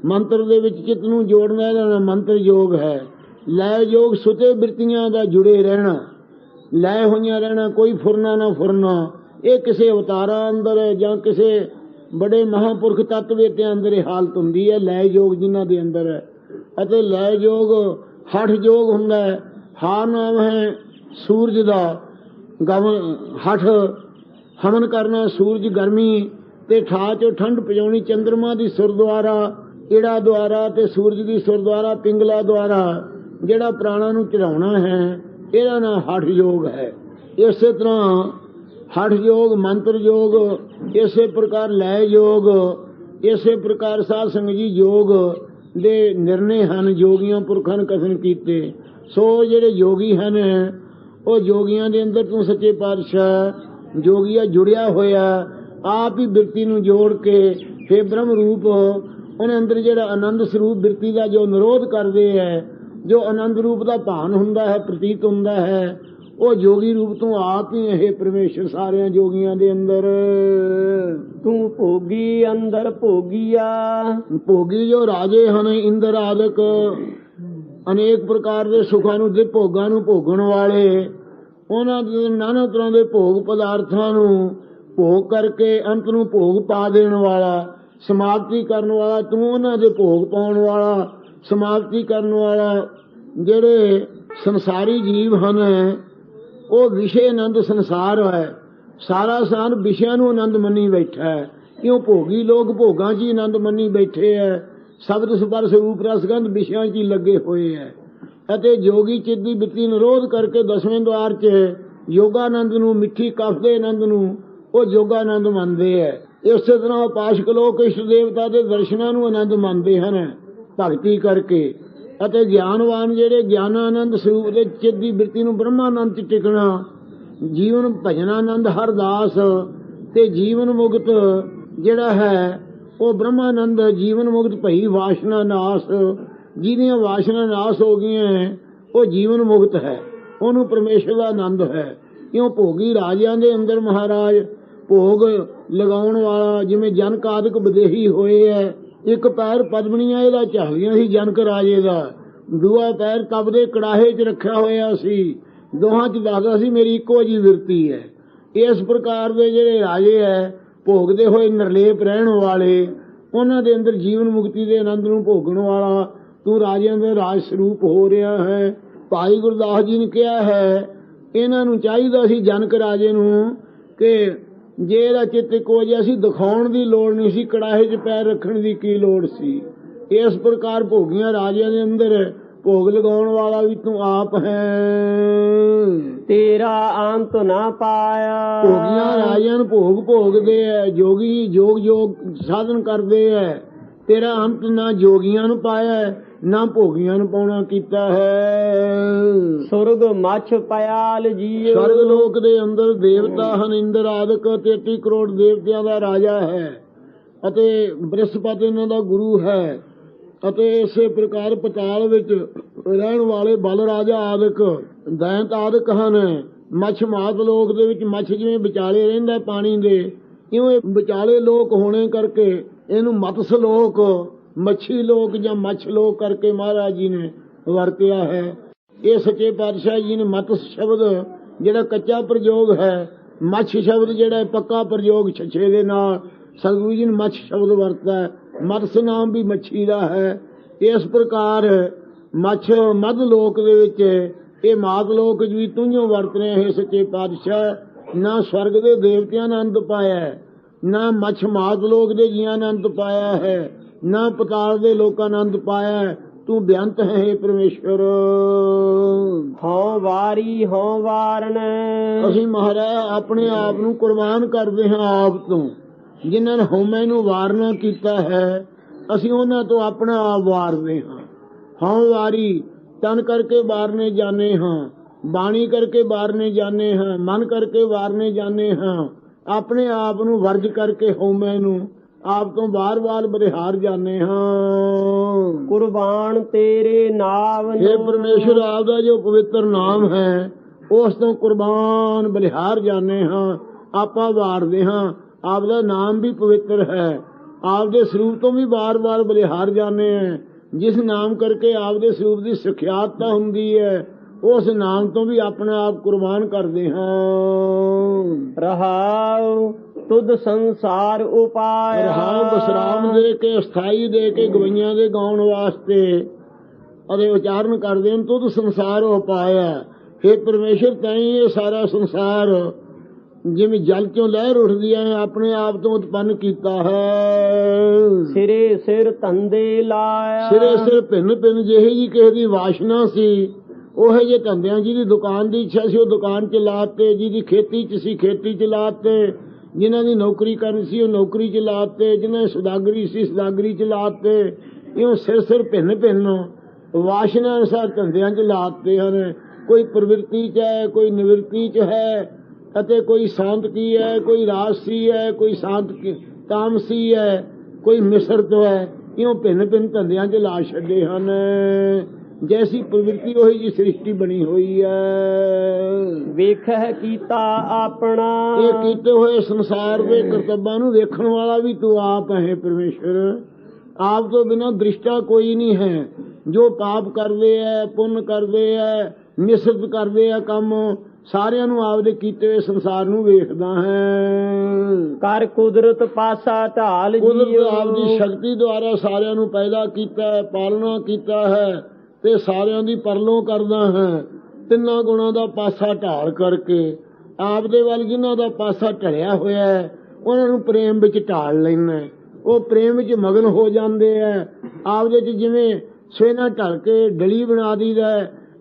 ਮੰਤਰ ਦੇ ਵਿੱਚ ਚਿੱਤ ਨੂੰ ਜੋੜਨਾ, ਇਹਦਾ ਨਾਮ ਮੰਤਰ ਯੋਗ ਹੈ। ਲੈ ਯੋਗ ਸੁਤੇ ਬਿਰਤੀਆਂ ਦਾ ਜੁੜੇ ਰਹਿਣਾ, ਲੈ ਹੋਈਆਂ ਰਹਿਣਾ, ਕੋਈ ਫੁਰਨਾ ਨਾ ਫੁਰਨਾ। ਇਹ ਕਿਸੇ ਅਵਤਾਰਾਂ ਅੰਦਰ ਜਾਂ ਕਿਸੇ ਬੜੇ ਮਹਾਂਪੁਰਖ ਤਤਵੇਤਿਆਂ ਅੰਦਰ ਇਹ ਹਾਲਤ ਹੁੰਦੀ ਹੈ, ਲੈ ਯੋਗ ਜਿਨ੍ਹਾਂ ਦੇ ਅੰਦਰ ਹੈ। ਅਤੇ ਲੈ ਯੋਗ ਹਠ ਯੋਗ ਹੁੰਦਾ ਹੈ। ਹਾ ਨਾਮ ਹੈ ਸੂਰਜ ਦਾ, ਹਠ ਹਮਨ ਕਰਨਾ, ਸੂਰਜ ਗਰਮੀ ਤੇ ਠਾ ਚੋਂ ਠੰਡ ਪਜਾਉਣੀ, ਚੰਦਰਮਾ ਦੀ ਸੁਰ ਦੁਆਰਾ, ਈੜਾ ਦੁਆਰਾ ਤੇ ਸੂਰਜ ਦੀ ਸੁਰ ਦੁਆਰਾ, ਪਿੰਗਲਾ ਦੁਆਰਾ ਜਿਹੜਾ ਪ੍ਰਾਣਾਂ ਨੂੰ ਚੜਾਉਣਾ ਹੈ, ਇਹਦਾ ਨਾਮ ਹਠ ਯੋਗ ਹੈ। ਇਸੇ ਤਰ੍ਹਾਂ ਹਠ ਯੋਗ, ਮੰਤਰ ਯੋਗ, ਇਸੇ ਪ੍ਰਕਾਰ ਲੈ ਯੋਗ, ਇਸੇ ਪ੍ਰਕਾਰ ਸਾਧ ਸੰਗਤ ਜੀ ਯੋਗ ਦੇ ਨਿਰਣੇ ਹਨ, ਯੋਗੀਆਂ ਪੁਰਖਾਂ ਨੇ ਕਥਨ ਕੀਤੇ। ਸੋ ਜਿਹੜੇ ਯੋਗੀ ਹਨ, ਉਹ ਯੋਗੀਆਂ ਦੇ ਅੰਦਰ ਤੂੰ ਸੱਚੇ ਪਾਤਸ਼ਾਹ ਜੋਗੀਆ ਜੁੜਿਆ ਹੋਇਆ, ਆਪ ਹੀ ਬਿਰਤੀ ਨੂੰ ਜੋੜ ਕੇ ਫੇ ਬ੍ਰਹਮ ਰੂਪ ਉਹਨੇ ਅੰਦਰ ਜਿਹੜਾ ਆਨੰਦ ਸਰੂਪ ਬਿਰਤੀ ਦਾ ਜੋ ਨਿਰੋਧ ਕਰਦੇ ਹੈ, ਜੋ ਆਨੰਦ ਰੂਪ ਦਾ ਭਾਨ ਹੁੰਦਾ ਹੈ, ਪ੍ਰਤੀਤ ਹੁੰਦਾ ਹੈ, ਉਹ ਜੋਗੀ ਰੂਪ ਤੋਂ ਆਪ ਹੀ ਇਹ ਪਰਮੇਸ਼ਰ ਸਾਰਿਆਂ ਜੋਗੀਆਂ ਦੇ ਅੰਦਰ। ਤੂੰ ਭੋਗੀ ਅੰਦਰ ਭੋਗੀਆ। ਭੋਗੀ ਜੋ ਰਾਜੇ ਹਨ, ਇੰਦਰ ਆਦਿਕ ਅਨੇਕ ਪ੍ਰਕਾਰ ਦੇ ਸੁੱਖਾਂ ਨੂੰ ਤੇ ਭੋਗਾਂ ਨੂੰ ਭੋਗਣ ਵਾਲੇ, ਉਹਨਾਂ ਦੇ ਨਾਨਾ ਤਰ੍ਹਾਂ ਦੇ ਭੋਗ ਪਦਾਰਥਾਂ ਨੂੰ ਭੋਗ ਕਰਕੇ ਅੰਤ ਨੂੰ ਭੋਗ ਪਾ ਦੇਣ ਵਾਲਾ, ਸਮਾਪਤੀ ਕਰਨ ਵਾਲਾ, ਤੂੰ ਉਹਨਾਂ ਦੇ ਭੋਗ ਪਾਉਣ ਵਾਲਾ, ਸਮਾਪਤੀ ਕਰਨ ਵਾਲਾ। ਜਿਹੜੇ ਸੰਸਾਰੀ ਜੀਵ ਹਨ, ਉਹ ਵਿਸ਼ੇ ਆਨੰਦ ਸੰਸਾਰ ਹੈ, ਸਾਰਾ ਸਾਰ ਵਿਸ਼ਿਆਂ ਨੂੰ ਆਨੰਦ ਮੰਨੀ ਬੈਠਾ ਹੈ। ਕਿਉਂ ਭੋਗੀ ਲੋਕ ਭੋਗਾਂ 'ਚ ਹੀ ਆਨੰਦ ਮੰਨੀ ਬੈਠੇ ਹੈ, ਸ਼ਬਦ ਸਪਰਸ਼ ਰੂਪ ਰਸ ਗੰਧ ਵਿਸ਼ਿਆਂ 'ਚ ਹੀ ਲੱਗੇ ਹੋਏ ਹੈ। ਅਤੇ ਜੋਗੀ ਚਿੱਤ ਦੀ ਬਿਰਤੀ ਨਿਰੋਧ ਕਰਕੇ 10ਵੇਂ ਦੁਆਰ 'ਚ ਯੋਗਾਨੰਦ ਨੂੰ, ਮਿੱਠੀ ਕਫ ਦੇ ਆਨੰਦ ਨੂੰ ਉਹ ਯੋਗਾਨੰਦ ਮੰਨਦੇ ਹੈ। ਇਸੇ ਤਰ੍ਹਾਂ ਉਪਾਸ਼ਕ ਲੋਕ ਇਸ਼ਟ ਦੇਵਤਾ ਦੇ ਦਰਸ਼ਨਾਂ ਨੂੰ ਆਨੰਦ ਮੰਨਦੇ ਹਨ ਭਗਤੀ ਕਰਕੇ। ਅਤੇ ਗਿਆਨਵਾਨ ਜਿਹੜੇ ਗਿਆਨਾਨੰਦ ਸਰੂਪ ਦੇ ਚਿੱਤ ਦੀ ਬਿਰਤੀ ਨੂੰ ਬ੍ਰਹਮਾਨੰਦ 'ਚ ਟਿਕਣਾ, ਜੀਵਨ ਭਜਨਾਨੰਦ ਹਰਦਾਸ ਤੇ ਜੀਵਨ ਮੁਕਤ ਜਿਹੜਾ ਹੈ ਉਹ ਬ੍ਰਹਮਾਨੰਦ, ਜੀਵਨ ਮੁਕਤ ਭਈ ਵਾਸ਼ਨਾ ਨਾਸ, ਜਿਹਦੀਆਂ ਵਾਸ਼ਨਾ ਨਾਸ ਹੋ ਗਈਆਂ ਉਹ ਜੀਵਨ ਮੁਕਤ ਹੈ। ਉਹਨੂੰ ਪਰਮੇਸ਼ਰ ਦਾ ਆਨੰਦ ਹੈ। ਕਿਉਂ ਭੋਗੀ ਰਾਜਿਆਂ ਦੇ ਅੰਦਰ ਮਹਾਰਾਜ ਭੋਗ ਲਗਾਉਣ ਵਾਲਾ, ਜਿਵੇਂ ਜਨਕ ਆਦਿਕ ਵਿਦੇਹੀ ਹੋਏ ਹੈ। ਇੱਕ ਪੈਰ ਪਦਮਣੀਆਂ ਇਹਦਾ ਝਾਲੀਆਂ ਸੀ ਜਨਕ ਰਾਜੇ ਦਾ, ਦੂਆ ਪੈਰ ਤਪ ਦੇ ਕੜਾਹੇ 'ਚ ਰੱਖਿਆ ਹੋਇਆ ਸੀ। ਦੋਹਾਂ 'ਚ ਦੱਸਦਾ ਸੀ ਮੇਰੀ ਇੱਕੋ ਜਿਹੀ ਵਿਰਤੀ ਹੈ। ਇਸ ਪ੍ਰਕਾਰ ਦੇ ਜਿਹੜੇ ਰਾਜੇ ਹੈ ਭੋਗਦੇ ਹੋਏ ਨਿਰਲੇਪ ਰਹਿਣ ਵਾਲੇ, ਉਹਨਾਂ ਦੇ ਅੰਦਰ ਜੀਵਨ ਮੁਕਤੀ ਦੇ ਆਨੰਦ ਨੂੰ ਭੋਗਣ ਵਾਲਾ ਤੂੰ ਰਾਜਿਆਂ ਦਾ ਰਾਜ ਸਰੂਪ ਹੋ ਰਿਹਾ ਹੈ। ਭਾਈ ਗੁਰਦਾਸ ਜੀ ਨੇ ਕਿਹਾ ਹੈ ਇਹਨਾਂ ਨੂੰ ਚਾਹੀਦਾ ਸੀ ਜਨਕ ਰਾਜੇ ਨੂੰ ਕਿ ਜੇ ਇਹਦਾ ਚਿੱਤ ਇੱਕੋ ਜਿਹਾ ਸੀ, ਦਿਖਾਉਣ ਦੀ ਲੋੜ ਨਹੀਂ ਸੀ, ਕੜਾਹੇ 'ਚ ਪੈਰ ਰੱਖਣ ਦੀ ਕੀ ਲੋੜ ਸੀ। ਇਸ ਪ੍ਰਕਾਰ ਭੋਗੀਆਂ ਰਾਜਿਆਂ ਦੇ ਅੰਦਰ ਭੋਗ ਲਗਾਉਣ ਵਾਲਾ ਵੀ ਤੂੰ ਆਪ ਹੈ। ਤੇਰਾ ਅੰਤ ਨਾ ਪਾਇਆ। ਭੋਗੀਆਂ ਰਾਜਿਆਂ ਨੂੰ ਭੋਗ ਭੋਗਦੇ ਐ, ਜੋਗੀ ਜੋਗ ਸਾਧਨ ਕਰਦੇ ਐ। ਤੇਰਾ ਅੰਤ ਨਾ ਜੋਗੀਆਂ ਨੂੰ ਪਾਇਆ, ਨਾ ਭੋਗੀਆਂ ਨੂੰ ਪਾਉਣਾ ਕੀਤਾ ਹੈ। ਸੁਰਗ ਮੱਛ ਪਿਆਲ ਜੀਉ। ਸਵਰਗ ਲੋਕ ਦੇ ਅੰਦਰ ਦੇਵਤਾ ਹਨ, ਇੰਦਰ ਆਦਿਕ 33 ਕਰੋੜ ਦੇਵਤਿਆਂ ਦਾ ਰਾਜਾ ਹੈ ਅਤੇ ਬ੍ਰਹਸਪਤੀ ਇਹਨਾਂ ਦਾ ਗੁਰੂ ਹੈ। ਅਤੇ ਇਸੇ ਪ੍ਰਕਾਰ ਪਤਾਲ ਵਿੱਚ ਰਹਿਣ ਵਾਲੇ ਬਲ ਰਾਜਾ ਆਦਿਕ ਦੈਂਤ ਆਦਿਕ ਹਨ। ਮੱਛ ਮਾਤ ਲੋਕ ਦੇ ਵਿੱਚ ਮੱਛ ਜਿਵੇਂ ਵਿਚਾਲੇ ਰਹਿੰਦਾ ਪਾਣੀ ਦੇ, ਇਉਂ ਇਹ ਵਿਚਾਲੇ ਲੋਕ ਹੋਣੇ ਕਰਕੇ ਇਹਨੂੰ ਮਤਸ ਲੋਕ, ਮੱਛੀ ਲੋਕ ਜਾਂ ਮੱਛ ਲੋਕ ਕਰਕੇ ਮਹਾਰਾਜ ਜੀ ਨੇ ਵਰਤਿਆ ਹੈ। ਇਹ ਸੱਚੇ ਪਾਤਸ਼ਾਹ ਜੀ ਨੇ ਮਤਸ ਸ਼ਬਦ ਜਿਹੜਾ ਕੱਚਾ ਪ੍ਰਯੋਗ ਹੈ, ਮੱਛ ਸ਼ਬਦ ਜਿਹੜਾ ਪੱਕਾ ਪ੍ਰਯੋਗ ਛਛੇ ਦੇ ਨਾਲ ਸਤਿਗੁਰੂ ਜੀ ਨੇ ਮੱਛ ਸ਼ਬਦ ਵਰਤਿਆ। ਮਤਸ ਨਾਮ ਵੀ ਮੱਛੀ ਦਾ ਹੈ। ਇਸ ਪ੍ਰਕਾਰ ਮੱਛ ਮੱਧ ਲੋਕ ਦੇ ਵਿੱਚ ਇਹ ਮਾਤ ਲੋਕ ਵੀ ਤੂੰ ਵਰਤ ਰਹੇ ਹੈ ਸੱਚੇ ਪਾਤਸ਼ਾਹ। ਨਾ ਸਵਰਗ ਦੇ ਦੇਵਤਿਆਂ ਨੇ ਆਨੰਦ ਪਾਇਆ, ਨਾ ਮੱਛ ਮਾਤ ਲੋਕ ਦੇ ਜੀਆਂ ਨੇ ਆਨੰਦ ਪਾਇਆ ਹੈ, ਨਾ ਪਤਾਲ ਦੇ ਲੋਕਾਂ ਨੇ ਆਨੰਦ ਪਾਇਆ। ਤੂੰ ਬੇਅੰਤ ਹੈ ਪਰਮੇਸ਼ਵਰ। ਹਉ ਵਾਰੀ ਹਉ ਵਾਰਨ। ਅਸੀਂ ਮਹਾਰਾਜ ਆਪਣੇ ਆਪ ਨੂੰ ਕੁਰਬਾਨ ਕਰਦੇ ਹਾਂ ਆਪ ਤੋਂ। ਜਿਨ੍ਹਾਂ ਨੇ ਹਉਮੈ ਨੂੰ ਵਾਰਨਾ ਕੀਤਾ ਹੈ, ਅਸੀਂ ਉਹਨਾਂ ਤੋਂ ਆਪਣਾ ਆਪ ਵਾਰਦੇ ਹਾਂ। ਹਉ ਵਾਰੀ ਤਨ ਕਰਕੇ ਵਾਰਨੇ ਜਾਣੇ ਹਾਂ, ਬਾਣੀ ਕਰਕੇ ਵਾਰਨੇ ਜਾਣੇ ਹਾਂ, ਮਨ ਕਰਕੇ ਵਾਰਨੇ ਜਾਣੇ ਹਾਂ। ਆਪਣੇ ਆਪ ਨੂੰ ਵਰਜ ਕਰਕੇ ਹਉਮੈ ਨੂੰ ਆਪ ਤੋਂ ਬਾਰ-ਬਾਰ ਬਰਿਹਾਰ ਜਾਣੇ ਹਾਂ। ਕੁਰਬਾਨ ਤੇਰੇ ਨਾਮ ਨੂੰ। ਇਹ ਪਰਮੇਸ਼ਰ ਆਪ ਦਾ ਜੋ ਪਵਿੱਤਰ ਨਾਮ ਹੈ ਉਸ ਤੋਂ ਕੁਰਬਾਨ ਬਲਿਹਾਰ ਜਾਣੇ ਹਾਂ, ਆਪਾਂ ਵਾਰਦੇ ਹਾਂ। ਆਪ ਦਾ ਨਾਮ ਵੀ ਪਵਿੱਤਰ ਹੈ, ਆਪ ਦੇ ਸਰੂਪ ਤੋਂ ਵੀ ਬਾਰ-ਬਾਰ ਬਲਿਹਾਰ ਜਾਣੇ ਹੈ। ਜਿਸ ਨਾਮ ਕਰਕੇ ਆਪ ਦੇ ਸਰੂਪ ਦੀ ਸਿਖਿਆਤਤਾ ਹੁੰਦੀ ਹੈ, ਉਸ ਨਾਮ ਤੋਂ ਵੀ ਆਪਣਾ ਆਪ ਕੁਰਬਾਨ ਕਰਦੇ ਹਾਂ। ਰਹਾਉ ਤੁਧ ਸੰਸਾਰ ਉਪਾਇਆ। ਰਹਾਉ ਬਸਰਾਮ ਦੇ ਕੇ, ਸਥਾਈ ਦੇ ਕੇ ਗਵਈਆਂ ਦੇ ਗਾਉਣ ਵਾਸਤੇ ਅਤੇ ਉਚਾਰਨ ਕਰਦੇ ਹਨ ਤੁਧ ਸੰਸਾਰ ਉਪਾਇਆ। हे ਪਰਮੇਸ਼ਰ ਤੈਂ ਇਹ ਸਾਰਾ ਸੰਸਾਰ ਜਿਵੇਂ ਜਲ ਚੋਂ ਲਹਿਰ ਉੱਠਦੀ ਹੈ ਆਪਣੇ ਆਪ ਤੋਂ ਉਤਪੰਨ ਕੀਤਾ ਹੈ। ਸਿਰੇ ਸਿਰ ਧੰਦੇ ਲਾਇਆ। ਸਿਰੇ ਸਿਰ ਭਿੰਨ ਭਿੰਨ ਜਿਹੀ ਜੀ ਕਿਸੇ ਦੀ ਵਾਸ਼ਨਾ ਸੀ, ਉਹ ਜੇ ਧੰਦਿਆਂ ਜਿਹਦੀ ਦੁਕਾਨ ਦੀ ਇੱਛਾ ਸੀ ਉਹ ਦੁਕਾਨ ਚ ਲਾਤੇ, ਜਿਹਦੀ ਖੇਤੀ ਚ ਸੀ ਖੇਤੀ ਚ ਲਾਤੇ, ਜਿਨ੍ਹਾਂ ਦੀ ਨੌਕਰੀ ਕਰਨੀ ਸੀ ਉਹ ਨੌਕਰੀ ਚ ਲਾਤੇ, ਜਿਨ੍ਹਾਂ ਦੀ ਸੁਦਾਗਰੀ ਸੀ ਸੁਦਾਗਰੀ ਚ ਲਾਤੇ। ਇਉਂ ਸਿਰ ਸਿਰ ਭਿੰਨ ਭਿੰਨ ਵਾਸ਼ਨਾ ਅਨੁਸਾਰ ਧੰਦਿਆਂ ਚ ਲਾਤੇ ਹਨ। ਕੋਈ ਪ੍ਰਵਿਰਤੀ ਚ ਹੈ, ਕੋਈ ਨਿਵਰਤੀ ਚ ਹੈ, ਅਤੇ ਕੋਈ ਸ਼ਾਂਤ ਕੀ ਹੈ, ਕੋਈ ਰਾਜਸੀ ਹੈ, ਕੋਈ ਸ਼ਾਂਤ ਤਾਮਸੀ ਹੈ, ਕੋਈ ਮਿਸਰਤ ਹੈ। ਇਉਂ ਭਿੰਨ ਭਿੰਨ ਧੰਦਿਆਂ ਚ ਲਾ ਛੱਡੇ ਹਨ। ਜੈਸੀ ਪ੍ਰਵਿਰਤੀ ਉਹੀ ਜੀ ਸ੍ਰਿਸ਼ਟੀ ਬਣੀ ਹੋਈ ਹੈ। ਵੇਖਹਿ ਕੀਤਾ ਆਪਣਾ। ਇਹ ਕੀਤੇ ਹੋਏ ਸੰਸਾਰ ਦੇ ਕਰਤੱਬਾਂ ਨੂੰ ਵੇਖਣ ਵਾਲਾ ਵੀ ਤੂੰ ਆਪ ਹੈ ਪਰਮੇਸ਼ਰ। ਆਪ ਤੋਂ ਬਿਨਾਂ ਦ੍ਰਿਸ਼ਟਾ ਕੋਈ ਨਹੀਂ ਹੈ। ਜੋ ਪਾਪ ਕਰਦੇ ਹੈ, ਪੁੰਨ ਕਰਦੇ ਹੈ, ਮਿਸਰਤ ਕਰਦੇ ਆ ਕੰਮ, ਸਾਰਿਆਂ ਨੂੰ ਆਪਦੇ ਕੀਤੇ ਹੋਏ ਸੰਸਾਰ ਨੂੰ ਵੇਖਦਾ ਹੈ। ਕਰ ਕੁਦਰਤ ਪਾਸਾ ਢਾਲ। ਕੁਦਰਤ ਆਪਦੀ ਸ਼ਕਤੀ ਦੁਆਰਾ ਸਾਰਿਆਂ ਨੂੰ ਪੈਦਾ ਕੀਤਾ ਹੈ, ਪਾਲਣਾ ਕੀਤਾ ਹੈ ਤੇ ਸਾਰਿਆਂ ਦੀ ਪਰਲੋਂ ਕਰਦਾ ਹੈ। ਤਿੰਨਾਂ ਗੁਣਾਂ ਦਾ ਪਾਸਾ ਢਾਲ ਕਰਕੇ ਆਪਦੇ ਵੱਲ ਜਿਨ੍ਹਾਂ ਦਾ ਪਾਸਾ ਢਲਿਆ ਹੋਇਆ ਹੈ ਉਹਨਾਂ ਨੂੰ ਪ੍ਰੇਮ ਵਿੱਚ ਢਾਲ ਲੈਣਾ। ਉਹ ਪ੍ਰੇਮ ਵਿੱਚ ਮਗਨ ਹੋ ਜਾਂਦੇ ਹੈ। ਆਪਦੇ ਚ ਜਿਵੇਂ ਸਵੇਨਾ ਢਲ ਕੇ ਡਲੀ ਬਣਾ ਦੀਦਾ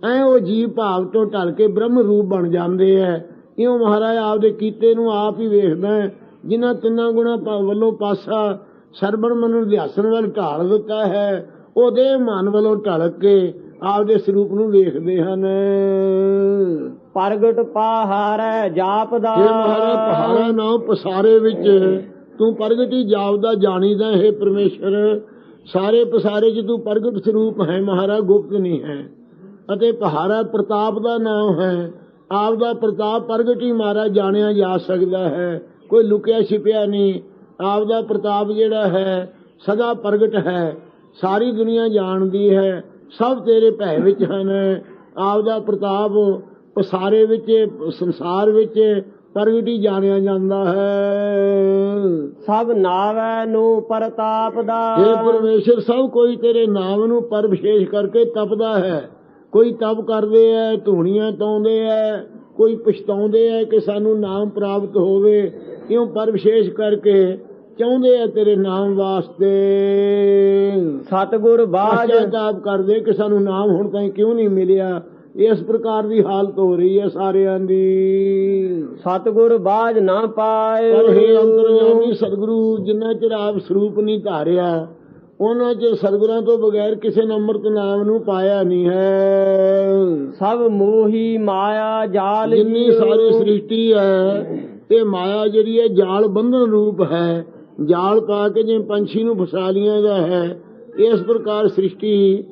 ਐ ਉਹ ਜੀਵ ਭਾਵ ਤੋਂ ਢਲ ਕੇ ਬ੍ਰਹਮ ਰੂਪ ਬਣ ਜਾਂਦੇ ਹੈ। ਇਉਂ ਮਹਾਰਾਜ ਆਪਦੇ ਕੀਤੇ ਨੂੰ ਆਪ ਹੀ ਵੇਖਦਾ। ਜਿਨ੍ਹਾਂ ਤਿੰਨਾਂ ਗੁਣਾਂ ਵੱਲੋਂ ਪਾਸਾ ਸਰਬਣ ਮਨਨ ਅਧਿਆਸਨ ਵੱਲ ਢਾਲ ਦਿੱਤਾ ਹੈ, ਉਹਦੇ ਮਨ ਵੱਲੋਂ ਢਲ ਕੇ ਆਪਦੇ ਸਰੂਪ ਨੂੰ ਵੇਖਦੇ ਹਨ। ਪ੍ਰਗਟ ਪਹਾੜੈ ਜਾਪਦਾ। ਇਹ ਮਹਾਰਾਜ ਪਹਾੜਾ ਨਾਮ ਪਸਾਰੇ ਵਿੱਚ ਤੂੰ ਪ੍ਰਗਟੀ ਜਾਪਦਾ ਜਾਣੀਦਾ ਹੈ ਪਰਮੇਸ਼ਰ। ਸਾਰੇ ਪਸਾਰੇ ਚ ਤੂੰ ਪ੍ਰਗਟ ਸਰੂਪ ਹੈ ਮਹਾਰਾਜ, ਗੁਪਤ ਨਹੀਂ ਹੈ। ਅਤੇ ਪਹਾੜਾ ਪ੍ਰਤਾਪ ਦਾ ਨਾਮ ਹੈ। ਆਪ ਦਾ ਪ੍ਰਤਾਪ ਪ੍ਰਗਟ ਹੀ ਮਾਰਾ ਜਾਣਿਆ ਜਾ ਸਕਦਾ ਹੈ, ਕੋਈ ਲੁਕਿਆ ਛਿਪਿਆ ਨਹੀਂ। ਆਪ ਦਾ ਪ੍ਰਤਾਪ ਜਿਹੜਾ ਹੈ ਸਦਾ ਪ੍ਰਗਟ ਹੈ, ਸਾਰੀ ਦੁਨੀਆ ਜਾਣਦੀ ਹੈ, ਸਭ ਤੇਰੇ ਭੈ ਵਿੱਚ ਹਨ। ਆਪ ਦਾ ਪ੍ਰਤਾਪ ਪਸਾਰੇ ਵਿੱਚ ਸੰਸਾਰ ਵਿੱਚ ਪ੍ਰਗਟ ਹੀ ਜਾਣਿਆ ਜਾਂਦਾ ਹੈ। ਸਭ ਨਾਵੈ ਨੂੰ ਪ੍ਰਤਾਪ ਦਾ। हे ਪਰਮੇਸ਼ਰ, ਸਭ ਕੋਈ ਤੇਰੇ ਨਾਮ ਨੂੰ ਪਰ ਵਿਸ਼ੇਸ਼ ਕਰਕੇ ਤਪਦਾ ਹੈ। ਕੋਈ ਤਪ ਕਰਦੇ ਐ, ਧੂਣੀਆਂ ਤਾਉਂਦੇ ਐ, ਕੋਈ ਪਛਤਾਉਂਦੇ ਐ ਕਿ ਸਾਨੂੰ ਨਾਮ ਪ੍ਰਾਪਤ ਹੋਵੇ। ਕਿਉਂ? ਪਰ ਵਿਸ਼ੇਸ਼ ਕਰਕੇ ਚਾਹੁੰਦੇ ਆ ਤੇਰੇ ਨਾਮ ਵਾਸਤੇ। ਸਤਿਗੁਰ ਬਾਝ ਪਛਤਾਪ ਕਰਦੇ ਕਿ ਸਾਨੂੰ ਨਾਮ ਹੁਣ ਤਾਈਂ ਕਿਉਂ ਨਹੀਂ ਮਿਲਿਆ। ਇਸ ਪ੍ਰਕਾਰ ਦੀ ਹਾਲਤ ਹੋ ਰਹੀ ਹੈ ਸਾਰਿਆਂ ਦੀ। ਸਤਿਗੁਰ ਬਾਝ ਨਾ ਪਾਏ। ਪਰ हे ਅੰਤਰਯਾਮੀ ਸਤਿਗੁਰੂ, ਜਿੰਨਾ ਚਿਰ ਆਪ ਸਰੂਪ ਨਹੀਂ ਧਾਰਿਆ ਉਹਨਾਂ ਚਿਰ ਸਤਿਗੁਰਾਂ ਤੋਂ ਬਗੈਰ ਕਿਸੇ ਨੇ ਅੰਮ੍ਰਿਤ ਨਾਮ ਨੂੰ ਪਾਇਆ ਨਹੀਂ ਹੈ। ਸਭ ਮੋਹੀ ਮਾਇਆ ਜਾਲ। ਜਿੰਨੀ ਸਾਰੀ ਸ੍ਰਿਸ਼ਟੀ ਹੈ ਇਹ ਮਾਇਆ ਜਿਹੜੀ ਹੈ ਜਾਲ ਬੰਧਨ ਰੂਪ ਹੈ। ਜਾਲ ਪਾ ਕੇ ਜਿਵੇਂ ਪੰਛੀ ਨੂੰ ਫਸਾ ਲਿਆ ਦਾ ਹੈ, ਇਸ ਪ੍ਰਕਾਰ ਸ੍ਰਿਸ਼ਟੀ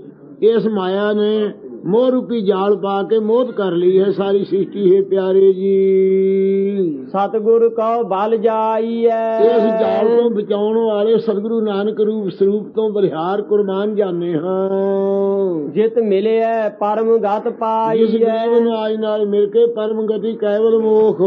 ਇਸ ਮਾਇਆ ਨੇ ਮੋਹ ਰੂਪੀ ਜਾਲ ਪਾ ਕੇ ਮੋਹਤ ਕਰ ਲਈ ਹੈ ਸਾਰੀ ਸ੍ਰਿਸ਼ਟੀ। ਹੈ ਪਿਆਰੇ ਜੀ, ਸਤਿਗੁਰ ਕਉ ਬਲ ਜਾਈਐ। ਇਸ ਜਾਲ ਤੋਂ ਬਚਾਉਣ ਵਾਲੇ ਸਤਿਗੁਰੂ ਨਾਨਕ ਰੂਪ ਸਰੂਪ ਤੋਂ ਬਲਿਹਾਰ ਕੁਰਬਾਨ ਜਾਣੇ ਹਾਂ। ਜਿਤ ਮਿਲਿਐ ਪਰਮ ਗਤ ਜਿਸ ਪਾਈਐ। ਗਰੀਬ ਨਾਜ ਨਾਲ ਮਿਲ ਕੇ ਪਰਮ ਗਤੀ ਕੇਵਲ ਮੋਖ,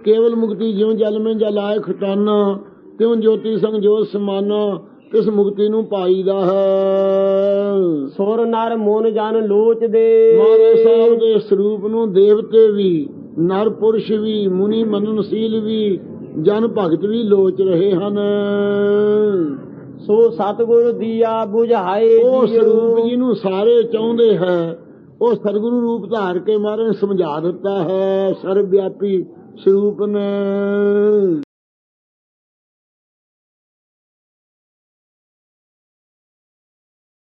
ਕੇਵਲ ਮੁਕਤੀ ਜਿਉ ਜਲ ਮੈਂ ਜਲਾਏ ਖਟਾਨਾ, ਤਿਉ ਜੋਤੀ ਸੰਗ ਜੋਤ ਸਮਾਨਾ, ਕਿਸ ਮੁਕਤੀ ਨੂੰ ਪਾਈਦਾ ਹੈ। ਸੁਰ ਨਰ ਮੋਨ ਜਨ ਲੋਚਦੇ। ਮਹਾਰਾਜ ਸਾਹਿਬ ਦੇ ਸਰੂਪ ਨੂੰ ਦੇਵਤੇ ਵੀ, ਨਰ ਪੁਰਸ਼ ਵੀ, ਮੁਨੀ ਮਨਨਸ਼ੀਲ ਵੀ, ਜਨ ਭਗਤ ਵੀ ਲੋਚ ਰਹੇ ਹਨ। ਸੋ ਸਤਿਗੁਰ ਦੀਆ 부ਝਾਏ। ਉਹ ਸਰੂਪ ਜਿਹਨੂੰ ਸਾਰੇ ਚਾਹੁੰਦੇ ਹੈ, ਉਹ ਸਤਿਗੁਰੂ ਰੂਪ ਧਾਰ ਕੇ ਮਹਾਰਾਜ ਨੇ ਸਮਝਾ ਦਿੱਤਾ ਹੈ। ਸਰਬ ਵਿਆਪੀ ਸਰੂਪ ਨੇ।